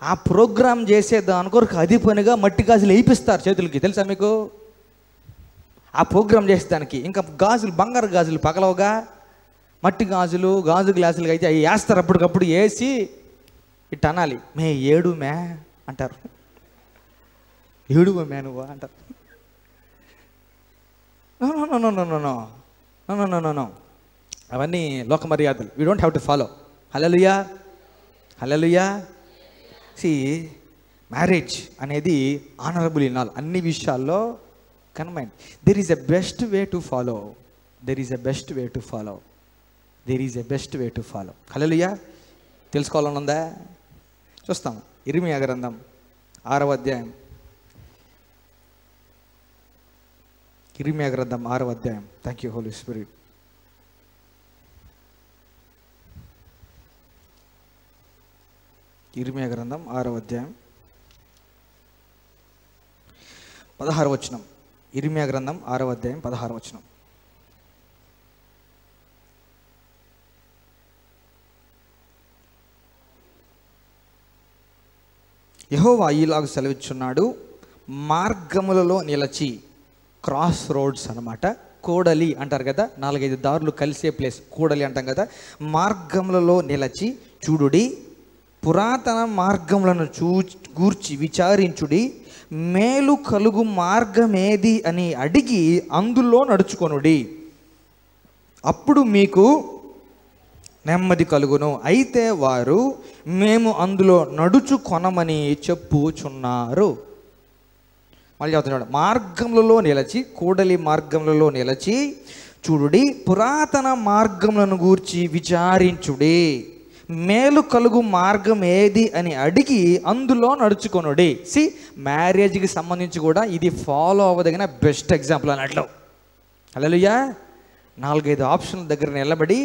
ఆ ప్రోగ్రామ్ చేసేదాని కొరకు అది పనిగా మట్టి గాజులు వేయిస్తారు చేతులకి. తెలుసా మీకు? ఆ ప్రోగ్రామ్ చేసేదానికి ఇంకా గాజులు, బంగారు గాజులు పగలవుగా. మట్టి గాజులు, గాజు గ్లాసులు అయితే అవి వేస్తారు. అప్పటికప్పుడు వేసి ఇట్ట అనాలి, మే ఏడు మే అంటారు. ఏడు మే నువ్వు అంటారు. నో, అవన్నీ లోక మర్యాదలు. We don't have to follow. Hallelujah, hallelujah. See, marriage అనేది ఆనరబుల్ ఇన్ ఆల్, అన్ని విషయాల్లో కన్మైండ్. There is a best way to follow, there is a best way to follow, there is a best way to follow. Hallelujah. తెలుసుకోవాలని ఉందా? చూస్తాం. ఇర్మియా గ్రంథం 6వ అధ్యాయం. ఇర్మియా గ్రంథం 6వ అధ్యాయం. Thank you Holy Spirit. ఇర్మియా గ్రంథం 6వ అధ్యాయం 16వ వచనం. ఇర్మియా గ్రంథం 6వ అధ్యాయం 16వ వచనం. యెహోవా ఈలాగు సెలవిచ్చున్నాడు, మార్గములలో నిలచి, క్రాస్ రోడ్స్ అన్నమాట. కూడలి అంటారు కదా, 4-5 దారులు కలిసే ప్లేస్ కూడలి అంటాం కదా. మార్గములలో నిలచి చూడుడి, పురాతన మార్గములను గూర్చి విచారించుడి, మేలు కలుగు మార్గమేది అని అడిగి అందులో నడుచుకొనుడి, అప్పుడు మీకు నెమ్మది కలుగును. అయితే వారు మేము అందులో నడుచుకొనమని చెప్పుచున్నారు. మళ్ళీ చెప్తున్నాడు, మార్గములలో నిలచి, కూడలి మార్గములలో నిలచి చూడుడి, పురాతన మార్గములను గూర్చి విచారించుడి, మేలు కలుగు మార్గం ఏది అని అడిగి అందులో నడుచుకొనుడి. సి, మ్యారేజ్కి సంబంధించి కూడా ఇది ఫాలో అవ్వదగిన బెస్ట్ ఎగ్జాంపుల్ అన్నట్లు. హల్లెలూయా. 4-5 ఆప్షన్ల దగ్గర నిలబడి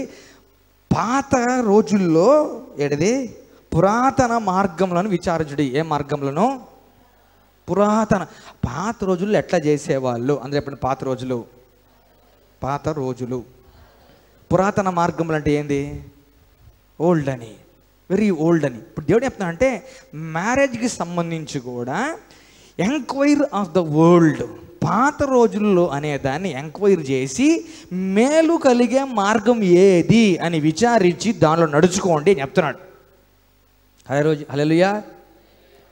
పాత రోజుల్లో ఏడది పురాతన మార్గములను విచారించుడి. ఏ మార్గములను? పాత రోజుల్లో ఎట్లా చేసేవాళ్ళు అందరూ చెప్పండి. పాత రోజులు. పురాతన మార్గములు అంటే ఏంది? ఓల్డ్ అని, వెరీ ఓల్డ్ అని. ఇప్పుడు దేవుడు చెప్తున్నా అంటే మ్యారేజ్కి సంబంధించి కూడా ఎంక్వైర్ ఆఫ్ ద వరల్డ్, పాత రోజుల్లో అనేదాన్ని ఎంక్వైరీ చేసి మేలు కలిగే మార్గం ఏది అని విచారించి దానిలో నడుచుకోండి అని చెప్తున్నాడు. హల్లెలూయా.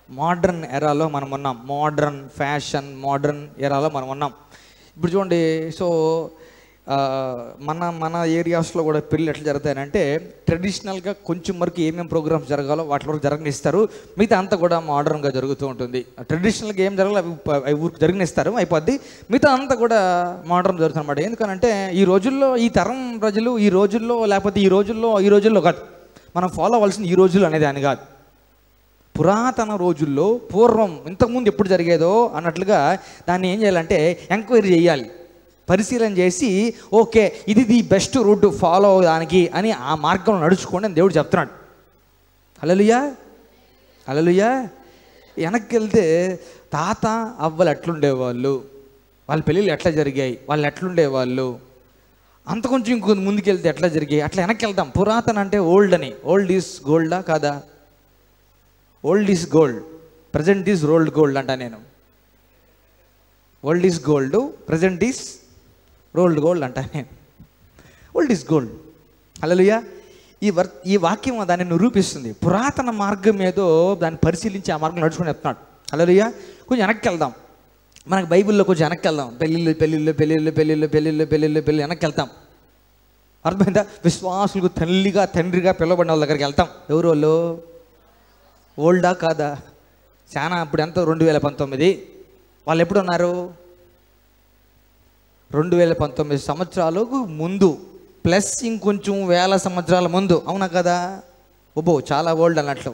మోడ్రన్ ఎరాలో మనం ఉన్నాం, మోడ్రన్ ఫ్యాషన్, మోడ్రన్ ఎరాలో మనం ఉన్నాం. ఇప్పుడు చూడండి, సో మన ఏరియాస్లో కూడా పెళ్ళి ఎట్లా జరుగుతాయంటే ట్రెడిషనల్గా కొంచెం వరకు ఏమేమి ప్రోగ్రామ్స్ జరగాలో వాటి వరకు జరగనిస్తారు, మిగతా అంతా కూడా మోడర్న్గా జరుగుతూ ఉంటుంది. ట్రెడిషనల్గా ఏం జరగాలో అవి ఊరికి జరిగినిస్తారు, అయిపోద్ది. మిగతా అంతా కూడా మోడర్న్ జరుగుతుంది అన్నమాట. ఎందుకనంటే ఈ రోజుల్లో, ఈ తరం ప్రజలు ఈ రోజుల్లో, లేకపోతే ఈ రోజుల్లో కాదు మనం ఫాలో అవ్వాల్సింది, ఈ రోజుల్లో అనేది అని కాదు. పురాతన రోజుల్లో, పూర్వం ఇంతకుముందు ఎప్పుడు జరిగేదో అన్నట్లుగా దాన్ని ఏం చేయాలంటే ఎంక్వైరీ చేయాలి, పరిశీలన చేసి ఓకే ఇది ది బెస్ట్ రూట్ ఫాలో అవడానికి అని ఆ మార్గంలో నడుచుకోండి అని దేవుడు చెప్తున్నాడు. హల్లెలూయా, హల్లెలూయా. వెనక్కి వెళ్తే తాత అవ్వలు ఎట్లుండేవాళ్ళు, వాళ్ళ పెళ్ళిళ్ళు ఎట్లా జరిగాయి, వాళ్ళు ఎట్లుండేవాళ్ళు, అంత కొంచెం ఇంకొంత ముందుకెళ్తే ఎట్లా జరిగాయి, అట్లా వెనక్కి వెళ్తాం. పురాతన అంటే ఓల్డ్ అని. ఓల్డ్ ఈజ్ గోల్డా కాదా? Old is gold, present is rolled gold అంట నేను. Old is gold, present is rolled gold అంట నేను. Old is gold. హల్లెలూయా. ఈ వాక్యం దాన్ని నిరూపిస్తుంది. పురాతన మార్గం ఏదో దాన్ని పరిశీలించి ఆ మార్గం నడుచుకొని చెప్తున్నాడు. హల్లెలూయా. కొంచెం వెనక్కి వెళ్దాం. మనకు బైబిల్లో కొంచెం వెనక్కి వెళ్దాం. పెళ్ళిళ్ళు వెనక్కి వెళ్తాం. అర్థమైందా? విశ్వాసులకు తండ్రిగా పిలవబడిన వాళ్ళ దగ్గరికి వెళ్తాం. ఎవరు వాళ్ళు? ఓల్డా కాదా? చాలా ఇప్పుడు ఎంత 2019 వాళ్ళు ఎప్పుడు ఉన్నారు? 2019 సంవత్సరాలకు ముందు ప్లస్ ఇంకొంచెం వేల సంవత్సరాల ముందు, అవునా కదా? చాలా ఓల్డ్ అన్నట్లు.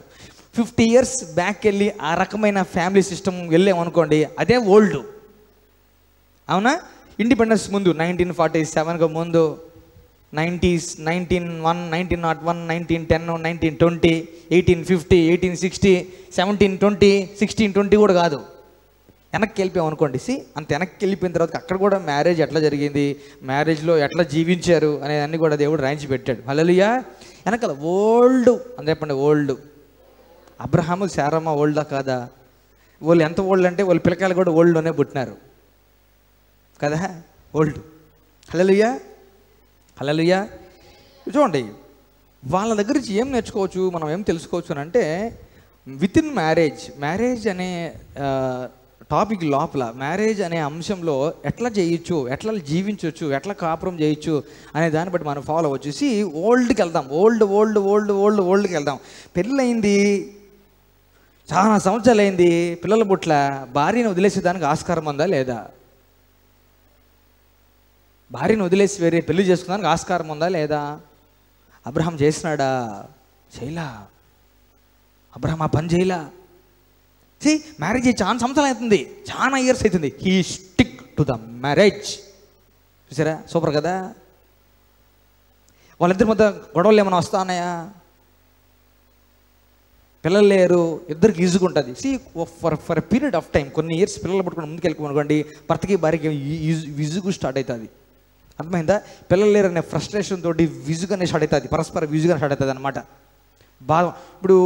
50 years బ్యాక్ వెళ్ళి ఆ రకమైన ఫ్యామిలీ సిస్టమ్ వెళ్ళామనుకోండి, అదే ఓల్డ్. అవునా? ఇండిపెండెన్స్ ముందు 1947కు ముందు 90s, 1901, 1901, 1910, 1920, 1850, 1860, 1720, 1620 కూడా కాదు. వెనక్కి వెళ్ళిపోయాం అనుకోండి. అంత వెనక్కి వెళ్ళిపోయిన తర్వాత అక్కడ కూడా మ్యారేజ్ ఎట్లా జరిగింది, మ్యారేజ్లో ఎట్లా జీవించారు అనేదాన్ని కూడా దేవుడు రాయించి పెట్టాడు. హల్లెలూయా. వెనకాల ఓల్డ్ అని చెప్పండి. ఓల్డ్. అబ్రహాము శారమ్మ ఓల్డా కాదా? వాళ్ళు ఎంత ఓల్డ్ అంటే వాళ్ళ పిల్లకాయలు కూడా ఓల్డ్లోనే పుట్టినారు కదా. ఓల్డ్. హల్లెలూయా. హల్లెలూయా. చూడండి, వాళ్ళ దగ్గర నుంచి ఏం నేర్చుకోవచ్చు, మనం ఏం తెలుసుకోవచ్చు అని అంటే, విత్ ఇన్ మ్యారేజ్ అనే టాపిక్ లోపల, మ్యారేజ్ అనే అంశంలో ఎట్లా చేయొచ్చు, ఎట్లా జీవించవచ్చు, ఎట్లా కాపురం చేయొచ్చు అనే దాన్ని బట్టి మనం ఫాలో వచ్చేసి ఓల్డ్కి వెళ్దాం. ఓల్డ్కి వెళ్దాం. పెళ్ళయింది, చాలా సంవత్సరాలు అయింది, పిల్లల పుట్ల, భార్యను వదిలేసేదానికి ఆస్కారం ఉందా లేదా? భార్యను వదిలేసి వేరే పెళ్లి చేసుకున్నానికి ఆస్కారం ఉందా లేదా? అబ్రహాం చేసినాడా? చేయలా. అబ్రహాం ఆ పని చేయలా. మ్యారేజ్ చాలా సంవత్సరాలు అవుతుంది, చాలా ఇయర్స్ అవుతుంది. He stick to the marriage. చూసారా? సూపర్ కదా. వాళ్ళిద్దరి మధ్య గొడవలు ఏమైనా వస్తా ఉన్నాయా? పిల్లలు లేరు, ఇద్దరికి ఈజుకుంటుంది. ఫర్ పీరియడ్ ఆఫ్ టైం, కొన్ని ఇయర్స్ పిల్లలు పట్టుకుని ముందుకు వెళ్ళుకోమనుకోండి, భర్తకి భార్యకి విజుగు స్టార్ట్ అవుతుంది. అర్థమైందా? పిల్లలు లేరు అనే ఫ్రస్ట్రేషన్ తోటి విజుగానే స్టార్ట్ అవుతుంది, పరస్పర విజుగానే స్టార్ట్ అవుతుంది అనమాట. బాగా ఇప్పుడు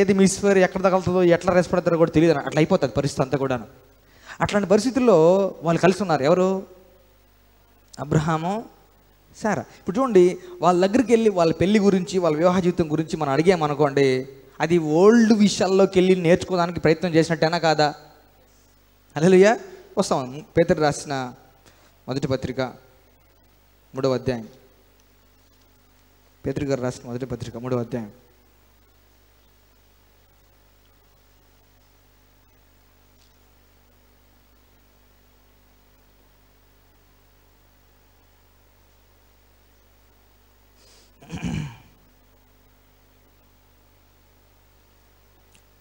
ఏది మిస్ఫేర్ ఎక్కడ తగులుతుందో, ఎట్లా రెస్పెడతారో కూడా తెలియదు. అట్లా అయిపోతుంది పరిస్థితి అంతా కూడాను. అట్లాంటి పరిస్థితుల్లో వాళ్ళు కలిసి ఉన్నారు. ఎవరు? అబ్రహాము, సారా. ఇప్పుడు చూడండి, వాళ్ళ దగ్గరికి వెళ్ళి వాళ్ళ పెళ్లి గురించి, వాళ్ళ వివాహ జీవితం గురించి మనం అడిగామనుకోండి, అది ఓల్డ్ విషయాల్లోకి వెళ్ళి నేర్చుకోవడానికి ప్రయత్నం చేసినట్టేనా కాదా? హల్లెలూయా. వస్తాం. పేతురు రాసిన మొదటి పత్రిక 3వ అధ్యాయం. పేతురు గారు రాసిన మొదటి పత్రిక 3వ అధ్యాయం.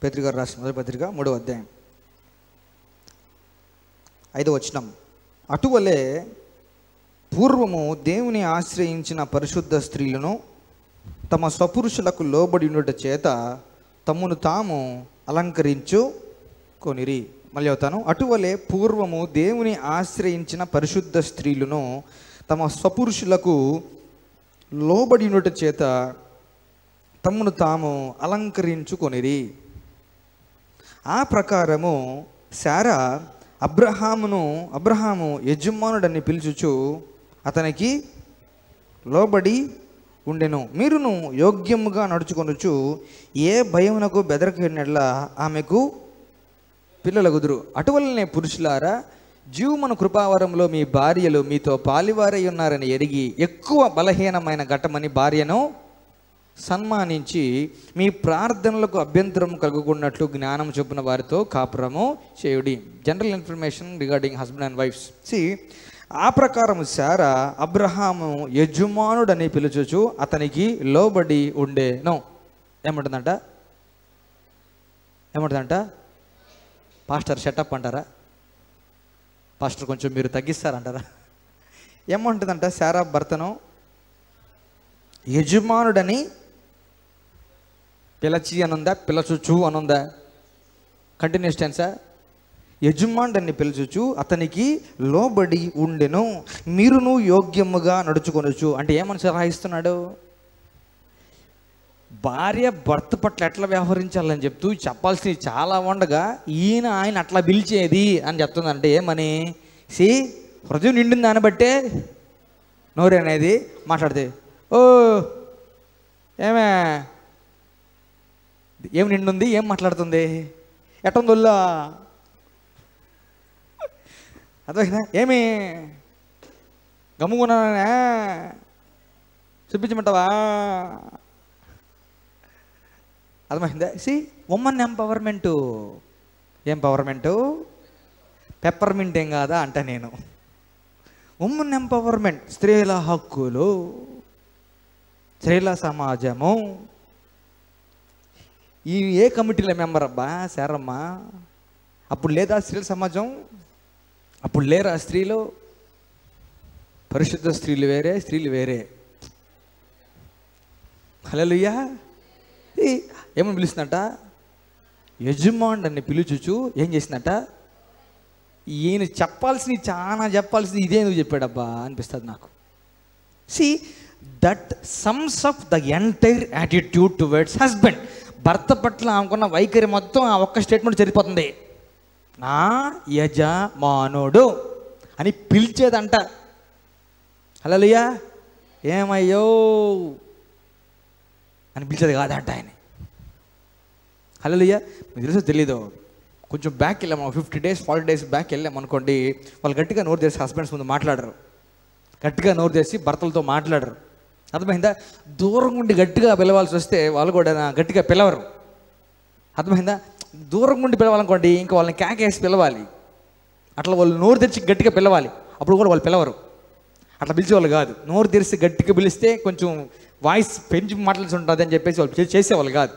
పేతురు గారు రాసిన మొదటి పత్రిక 3వ అధ్యాయం 5వ వచనం. అటువలే పూర్వము దేవుని ఆశ్రయించిన పరిశుద్ధ స్త్రీలను తమ స్వపురుషులకు లోబడి ఉండుట చేత తమ్మును తాము అలంకరించుకొనిరి. మళ్ళీ అవుతాను. అటువలే పూర్వము దేవుని ఆశ్రయించిన పరిశుద్ధ స్త్రీలను తమ స్వపురుషులకు లోబడి ఉండుట చేత తమ్మును తాము అలంకరించుకొనిరి. ఆ ప్రకారము శారా అబ్రహాము యజమానుడని పిలుచుచు అతనికి లోబడి ఉండెను. మీరును యోగ్యముగా నడుచుకొనుచు ఏ భయమునకు బెదరకనెట్లా ఆమెకు పిల్లలగుదురు. అటువలనే పురుషులారా, జీవమున కృపావరంలో మీ భార్యలు మీతో పాలివారై ఉన్నారని ఎరిగి ఎక్కువ బలహీనమైన ఘటమని భార్యను సన్మానించి మీ ప్రార్థనలకు అభ్యంతరం కలుగుకున్నట్లు జ్ఞానం చొప్పున వారితో కాపురము చేయుడి. General information regarding husband and wives. ఆ ప్రకారము శారా అబ్రహాము యజమానుడని పిలుచుచు అతనికి లోబడి ఉండేను. ఏమంటుందంట? పాస్టర్ షటప్ అంటారా? పాస్టర్ కొంచెం మీరు తగ్గిస్తారంటారా? ఏమంటుందంట? శారా భర్తను యజమానుడని పిలచి అనుందా, పిలచుచు అనుందా? కంటిన్యూస్ టెన్సా? యజమానుడని పిలుచుచు అతనికి లోబడి ఉండెను. మీరును యోగ్యముగా నడుచుకొనొచ్చు అంటే ఏమని సలహాయిస్తున్నాడు? భార్య భర్త పట్ల ఎట్లా వ్యవహరించాలని చెప్తూ చెప్పాల్సింది చాలా ఉండగా ఆయన అట్లా పిలిచేది అని చెప్తుందంటే ఏమని? హృదయం నిండింది దాన్ని బట్టే నోరు అనేది మాట్లాడితే, ఓ ఏం నిండుంది, ఏం మాట్లాడుతుంది, ఎట్టుందొల్లా అర్థమైందా? ఏమి గమ్ముకున్నానే చూపించమంటావా? అర్థమైందా? Women empowerment. ఏం పవర్మెంటు? పెప్పర్మెంట్ ఏం కాదా అంట నేను. ఉమెన్ ఎంపవర్మెంట్, స్త్రీల హక్కులు, స్త్రీల సమాజము. ఈ ఏ కమిటీల మెంబర్ అబ్బా సారమ్మా? అప్పుడు లేదా స్త్రీల సమాజం? అప్పుడు లేరా స్త్రీలు? పరిశుద్ధ స్త్రీలు వేరే, స్త్రీలు వేరే. హల్లెలూయా. ఏమని పిలుస్తుందట? యజమానుడిని పిలుచుచు ఏం చేసిందట? ఈయన చెప్పాల్సింది ఇదే నువ్వు చెప్పాడబ్బా అనిపిస్తుంది నాకు. That sums up the entire attitude towards husband. భర్త పట్ల ఆమెకున్న వైఖరి మొత్తం ఆ ఒక్క స్టేట్మెంట్ సరిపోతుంది. నా యజమానుడు అని పిలిచేదంట. హల్లెలూయా. ఏమయ్యో అని పిలిచేది కాదంట ఆయన. హల్లెలూయా. మీకు తెలుసో తెలీదు, కొంచెం బ్యాక్ వెళ్ళాము, 50 days 40 days బ్యాక్ వెళ్ళాము అనుకోండి. వాళ్ళు గట్టిగా నోరు తెరిచి హస్బెండ్స్ ముందు మాట్లాడరు, గట్టిగా నోరు తెరిచి భర్తలతో మాట్లాడరు. అర్థమైందా? దూరం నుండి గట్టిగా పిలవాల్సి వస్తే వాళ్ళు కూడా గట్టిగా పిలవరు. అర్థమైందా? దూరం నుండి పిలవాలనుకోండి, ఇంకా వాళ్ళని కేకేసి పిలవాలి. అట్లా వాళ్ళు నోరు తెరిచి గట్టిగా పిలవాలి, అప్పుడు కూడా వాళ్ళు పిలవరు. అట్లా పిలిచేవాళ్ళు కాదు. నోరు తెరిచి గట్టిగా పిలిస్తే కొంచెం వాయిస్ పెంచి మాట్లాడాల్సి ఉంటుంది అని చెప్పేసి వాళ్ళు చేసేవాళ్ళు కాదు.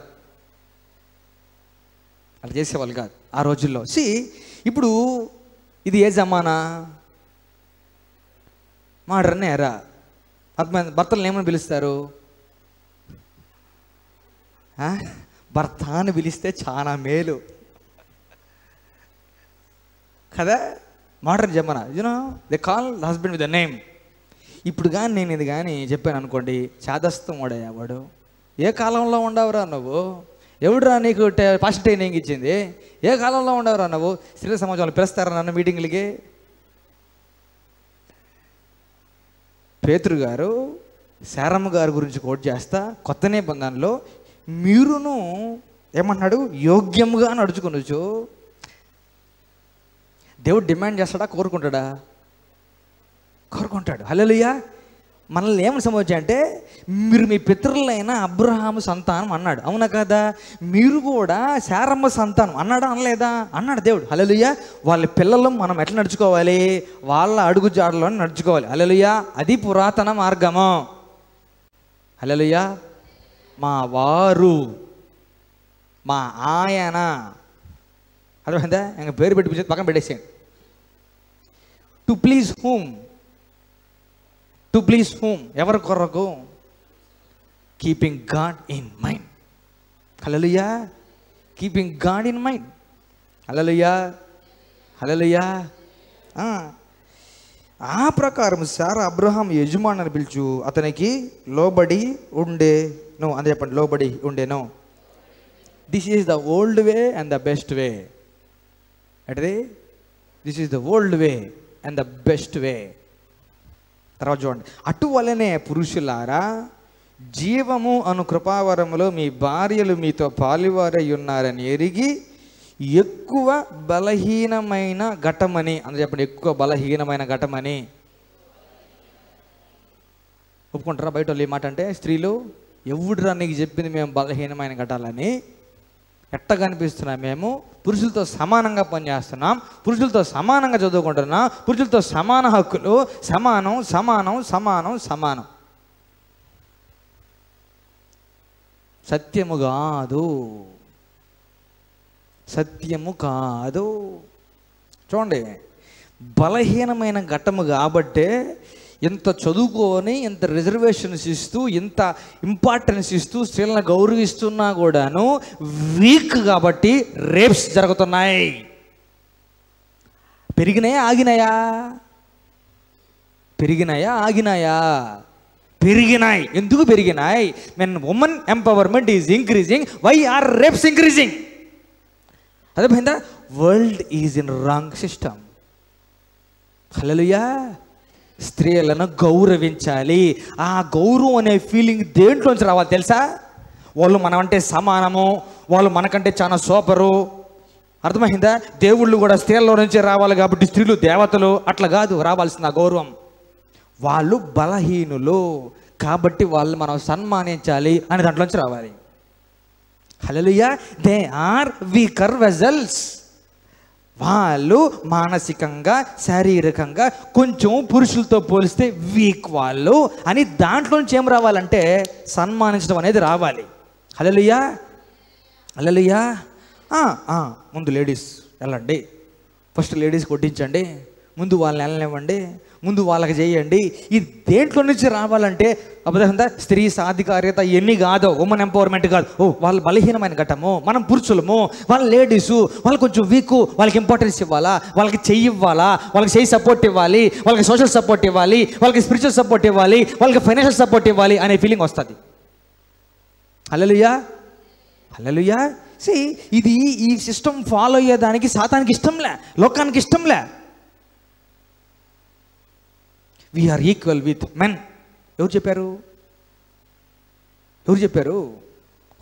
అలా చేసేవాళ్ళు కాదు ఆ రోజుల్లో. ఇప్పుడు ఇది ఏ జమానా? మోడర్న్ ఎరా. భర్తలను ఏమని పిలుస్తారు? భర్త అని పిలిస్తే చాలా మేలు కదా. మోడర్న్ జమానా. They call husband with the name. ఇప్పుడు కానీ నేను ఇది కానీ చెప్పాను అనుకోండి, చాదస్తం వాడయ్యా వాడు. ఏ కాలంలో ఉండవురా నువ్వు? ఎవడురా నీకు ఫస్ట్ ట్రైనింగ్ ఇచ్చింది? ఏ కాలంలో ఉండవురా నువ్వు? స్త్రీల సమాజంలో పిలుస్తారా నన్ను మీటింగ్లకి? పేతురు గారు శారమ్మ గారి గురించి కోట్ చేస్తా, కొత్త నిబంధనలో మీరును ఏమన్నాడు? యోగ్యముగా నడుచుకొనొచ్చు. దేవుడు డిమాండ్ చేస్తాడా? కోరుకుంటాడా? కోరుకుంటాడు. హల్లెలూయా. మనల్ని ఏమని సంభవించాయంటే, మీరు మీ పితరులైన అబ్రహాము సంతానం అన్నాడు. అవునా కదా? మీరు కూడా శారమ్మ సంతానం అన్నాడా? అనలేదా? అన్నాడు దేవుడు. హల్లెలూయా. వాళ్ళ పిల్లలు మనం ఎట్లా నడుచుకోవాలి? వాళ్ళ అడుగు జాడలో నడుచుకోవాలి. హల్లెలూయా. అది పురాతన మార్గము. హల్లెలూయా. మా వారు, మా ఆయన, అర్థమైందా? ఇంకా పేరు పెట్టి పక్కన పెట్టేసేయండి. To please whom? To please whom? ఎవరి కొరకు? Keeping God in mind. Hallelujah. Keeping God in mind. Hallelujah. Hallelujah. ఆ ప్రకారం సారా అబ్రహాం యజమాని పిలుచు అతనికి లోబడి ఉండేను అని చెప్పండి. లోబడి ఉండేను. This is the old way and the best way. అంటే this is the old way and the best way. తర్వాత చూడండి, అటువలనే పురుషులారా జీవము అను కృపావరములో మీ భార్యలు మీతో పాలువారై ఉన్నారని ఎరిగి ఎక్కువ బలహీనమైన ఘటమని అని చెప్పండి. ఎక్కువ బలహీనమైన ఘటమని ఒప్పుకుంటారా? బయట వాళ్ళు ఈ మాట అంటే స్త్రీలు, ఎవడురా నీకు చెప్పింది మేము బలహీనమైన ఘటాలని? ఎట్టగా అనిపిస్తున్నాం? మేము పురుషులతో సమానంగా పనిచేస్తున్నాం, పురుషులతో సమానంగా చదువుకుంటున్నాం, పురుషులతో సమాన హక్కులు, సమానం సమానం సమానం సమానం. సత్యము కాదు, సత్యము కాదు. చూడండి, బలహీనమైన ఘట్టము కాబట్టే ఇంత చదువుకొని, ఇంత రిజర్వేషన్స్ ఇస్తూ, ఇంత ఇంపార్టెన్స్ ఇస్తూ స్త్రీలను గౌరవిస్తున్నా కూడాను వీక్ కాబట్టి రేప్స్ జరుగుతున్నాయి. పెరిగినాయా ఆగినాయా? పెరిగినాయా ఆగినాయా? పెరిగినాయి. ఎందుకు పెరిగినాయి? When women empowerment is increasing, why are rapes increasing? అర్థమైందా? World is in wrong system. Hallelujah. స్త్రీలను గౌరవించాలి. ఆ గౌరవం అనే ఫీలింగ్ దేంట్లోంచి రావాలి తెలుసా? వాళ్ళు మనమంటే సమానము, వాళ్ళు మనకంటే చాలా సూపరు, అర్థమైందా? దేవుళ్ళు కూడా స్త్రీల్లో నుంచే రావాలి కాబట్టి స్త్రీలు దేవతలు అట్లా కాదు రావాల్సిన గౌరవం. వాళ్ళు బలహీనులు కాబట్టి వాళ్ళు మనం సన్మానించాలి అని దాంట్లోంచి రావాలి. Hallelujah. They are weaker vessels. వాళ్ళు మానసికంగా శారీరకంగా కొంచెం పురుషులతో పోలిస్తే వీక్ వాళ్ళు అని దాంట్లోంచి ఏం రావాలంటే సన్మానించడం అనేది రావాలి. హల్లెలూయా, హల్లెలూయా. ముందు లేడీస్ వెళ్ళండి, ఫస్ట్ లేడీస్ కొట్టించండి, ముందు వాళ్ళని వెళ్ళనివ్వండి, ముందు వాళ్ళకి చేయండి. ఇది దేంట్లో నుంచి రావాలంటే అబద్ధంగా స్త్రీ సాధికారిత ఎన్ని కాదో, ఉమెన్ ఎంపవర్మెంట్ కాదు. వాళ్ళు బలహీనమైన ఘట్టము, మనం పురుషులము, వాళ్ళ లేడీసు, వాళ్ళు కొంచెం వీకు, వాళ్ళకి ఇంపార్టెన్స్ ఇవ్వాలా, వాళ్ళకి చెయ్యి ఇవ్వాలా, వాళ్ళకి చెయ్యి సపోర్ట్ ఇవ్వాలి, వాళ్ళకి సోషల్ సపోర్ట్ ఇవ్వాలి, వాళ్ళకి స్పిరిచువల్ సపోర్ట్ ఇవ్వాలి, వాళ్ళకి ఫైనాన్షియల్ సపోర్ట్ ఇవ్వాలి అనే ఫీలింగ్ వస్తుంది. హల్లెలూయా, హల్లెలూయా. ఇది ఈ సిస్టమ్ ఫాలో అయ్యేదానికి సాతానికి ఇష్టంలే, లోకానికి ఇష్టంలే. We are equal with men. ఎవరు చెప్పారు? ఎవరు చెప్పారు?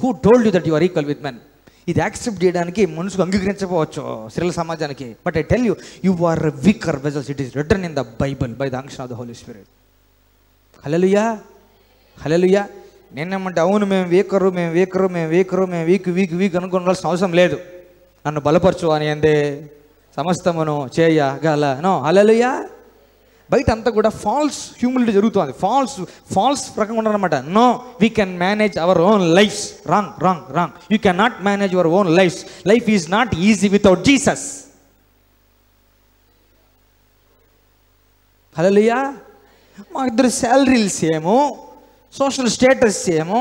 Who told you that you are equal with men? ఇది యాక్సెప్ట్ చేయడానికి మనసుకు అంగీకరించకపోవచ్చు స్త్రీల సమాజానికి. But I tell you, you are weaker vessels. It is written in the Bible by the unction of the Holy Spirit. Hallelujah, hallelujah. నేనేమంటే అవును మేము వీకరు, మేము వీకరు, మేము వీకరు, మేము వీక్ వీక్ వీక్ అనుకోవాల్సిన అవసరం లేదు. నన్ను బలపరచు అని అందే సమస్తమును చేయగలను. హల్లెలూయా. బయట అంతా కూడా ఫాల్స్ హ్యూమిలిటీ జరుగుతుంది, ఫాల్స్ రకంగా ఉండనమాట. No, we can manage our own lives. Wrong wrong wrong. You can not manage your own lives. Life is not easy without Jesus. Hallelujah. మా ఇద్దరు శాలరీలు same, social status same,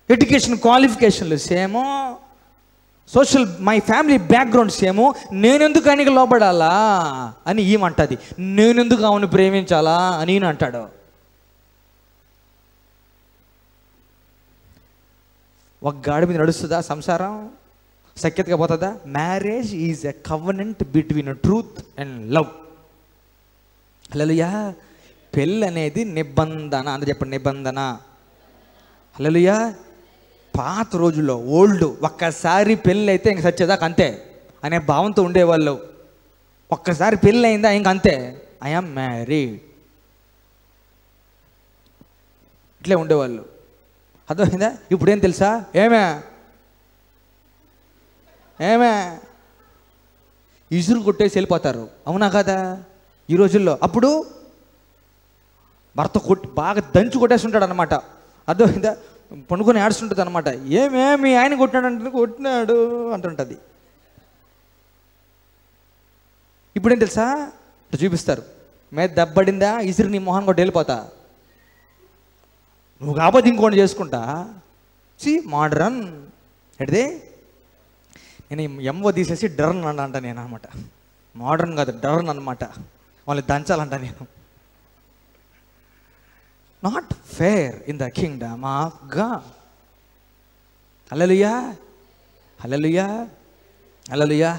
education క్వాలిఫికేషన్లు same, my family background same. నేనెందుకు ఆయనకి లోబడాలా అని ఏమంటుంది, నేనెందుకు ఆమెను ప్రేమించాలా అని అంటాడు. ఒక గాడి మీద నడుస్తుందా సంసారం? సఖ్యతగా పోతుందా? Marriage is a covenant between truth and love. Hallelujah. పెళ్ళి అనేది నిబంధన. అందరూ చెప్పండి, నిబంధన. హల్లెలూయా. పాత రోజుల్లో ఓల్డ్ ఒక్కసారి పెళ్ళి అయితే ఇంక సచ్చేదాకా అంతే అనే భావంతో ఉండేవాళ్ళు. ఒక్కసారి పెళ్ళి అయిందా ఇంక అంతే, ఐఎమ్ మ్యారీడ్, ఇట్లే ఉండేవాళ్ళు. అర్థమైందా? ఇప్పుడేం తెలుసా, ఏమే ఇసురు కొట్టేసి వెళ్ళిపోతారు. అవునా కదా ఈ రోజుల్లో? అప్పుడు భర్త బాగా దంచు కొట్టేస్తుంటాడు అనమాట. అర్థమైందా? పండుకొని ఆడుస్తుంటుంది అనమాట. ఏమేమి ఆయన కొట్టినాడు అంటుంటుంది. ఇప్పుడేం తెలుసా, చూపిస్తారు, మీద దెబ్బడిందా ఇసురు నీ మొహన్ కొట్టి వెళ్ళిపోతా, నువ్వు కాకపోతే ఇంకోటి చేసుకుంటా. మోడ్రన్ ఎడితే నేను ఎంఓ తీసేసి డర్న్ అంట నేను అనమాట. మోడ్రన్ కాదు, డర్న్ అనమాట. వాళ్ళని దంచాలంట నేను. Not fair in the kingdom of God. Hallelujah, hallelujah, hallelujah.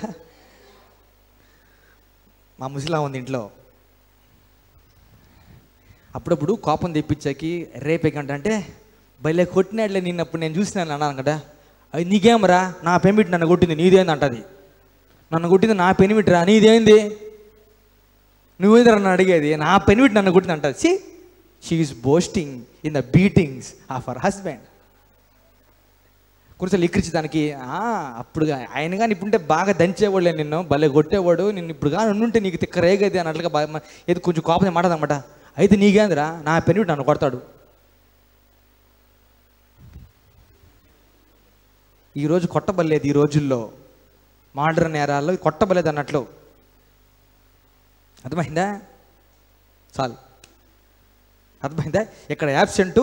మా ముసలా ఉంది ఇంట్లో. అప్పుడప్పుడు కోపం తెప్పించాకి రేపేకంటే భలే కొట్టినాడులే నిన్నప్పుడు నేను చూసినాను అన్నాను కదా. అది నీకేమరా, నా పెనిమిటి నన్ను కొట్టింది, నీదేంది అంటది. నన్ను కొట్టింది నా పెనిమిటిరా, నీదేంది, నువ్వేంది నన్ను అడిగేది, నా పెనిమిటి నన్ను కొట్టింది అంటది. She is boasting in the beatings of her husband. కొంచెం లిక్కరిచి దానికి అప్పుడు ఆయన కానీ ఇప్పుడుంటే బాగా దంచేవాడు, నిన్ను భలే కొట్టేవాడు, నిన్ను ఇప్పుడు కానీ ఉండుంటే నీకు తిక్క రేగది అన్నట్లుగా బాగా ఏది కొంచెం కోపం మాటదన్నమాట. అయితే నీకేందిరా, నా పెనిమిటి నన్ను కొడతాడు. ఈరోజు కొట్టబడలేదు, ఈ రోజుల్లో మోడ్రన్ నేరాల్లో కొట్టబడలేదు అన్నట్లు. అర్థమైందా? చాలు, అర్థమైందా? ఇక్కడ యాబ్సెంటు,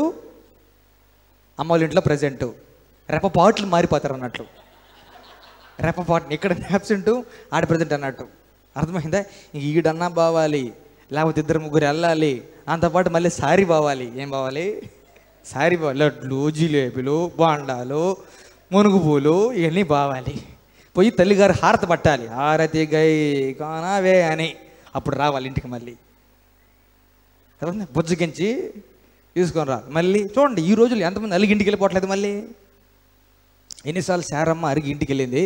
అమ్మ వాళ్ళ ఇంట్లో ప్రజెంటు, రెప్పపాట్లు మారిపోతారు అన్నట్లు. రెప్పపాటు ఇక్కడ యాబ్సెంటు, ఆడ ప్రజెంట్ అన్నట్టు. అర్థమైందా? ఈడన్నా బావాలి, లేకపోతే ఇద్దరు ముగ్గురు వెళ్ళాలి, అంతపాటు మళ్ళీ సారీ బావాలి. ఏం బావాలి? సారీ బావాలి. లడ్లు, జిలేబీలు, బాండాలు, మునుగు పూలు ఇవన్నీ బావాలి. పోయి తల్లిగారు హారతి పట్టాలి, హారతి గై కానావే అని. అప్పుడు రావాలి ఇంటికి మళ్ళీ. బుజ్జగించి తీసుకొని రా. మళ్ళీ చూడండి ఈ రోజులు ఎంతమంది అలిగి ఇంటికి వెళ్ళిపోవట్లేదు. మళ్ళీ ఎన్నిసార్లు శారమ్మ అరిగి ఇంటికి వెళ్ళింది,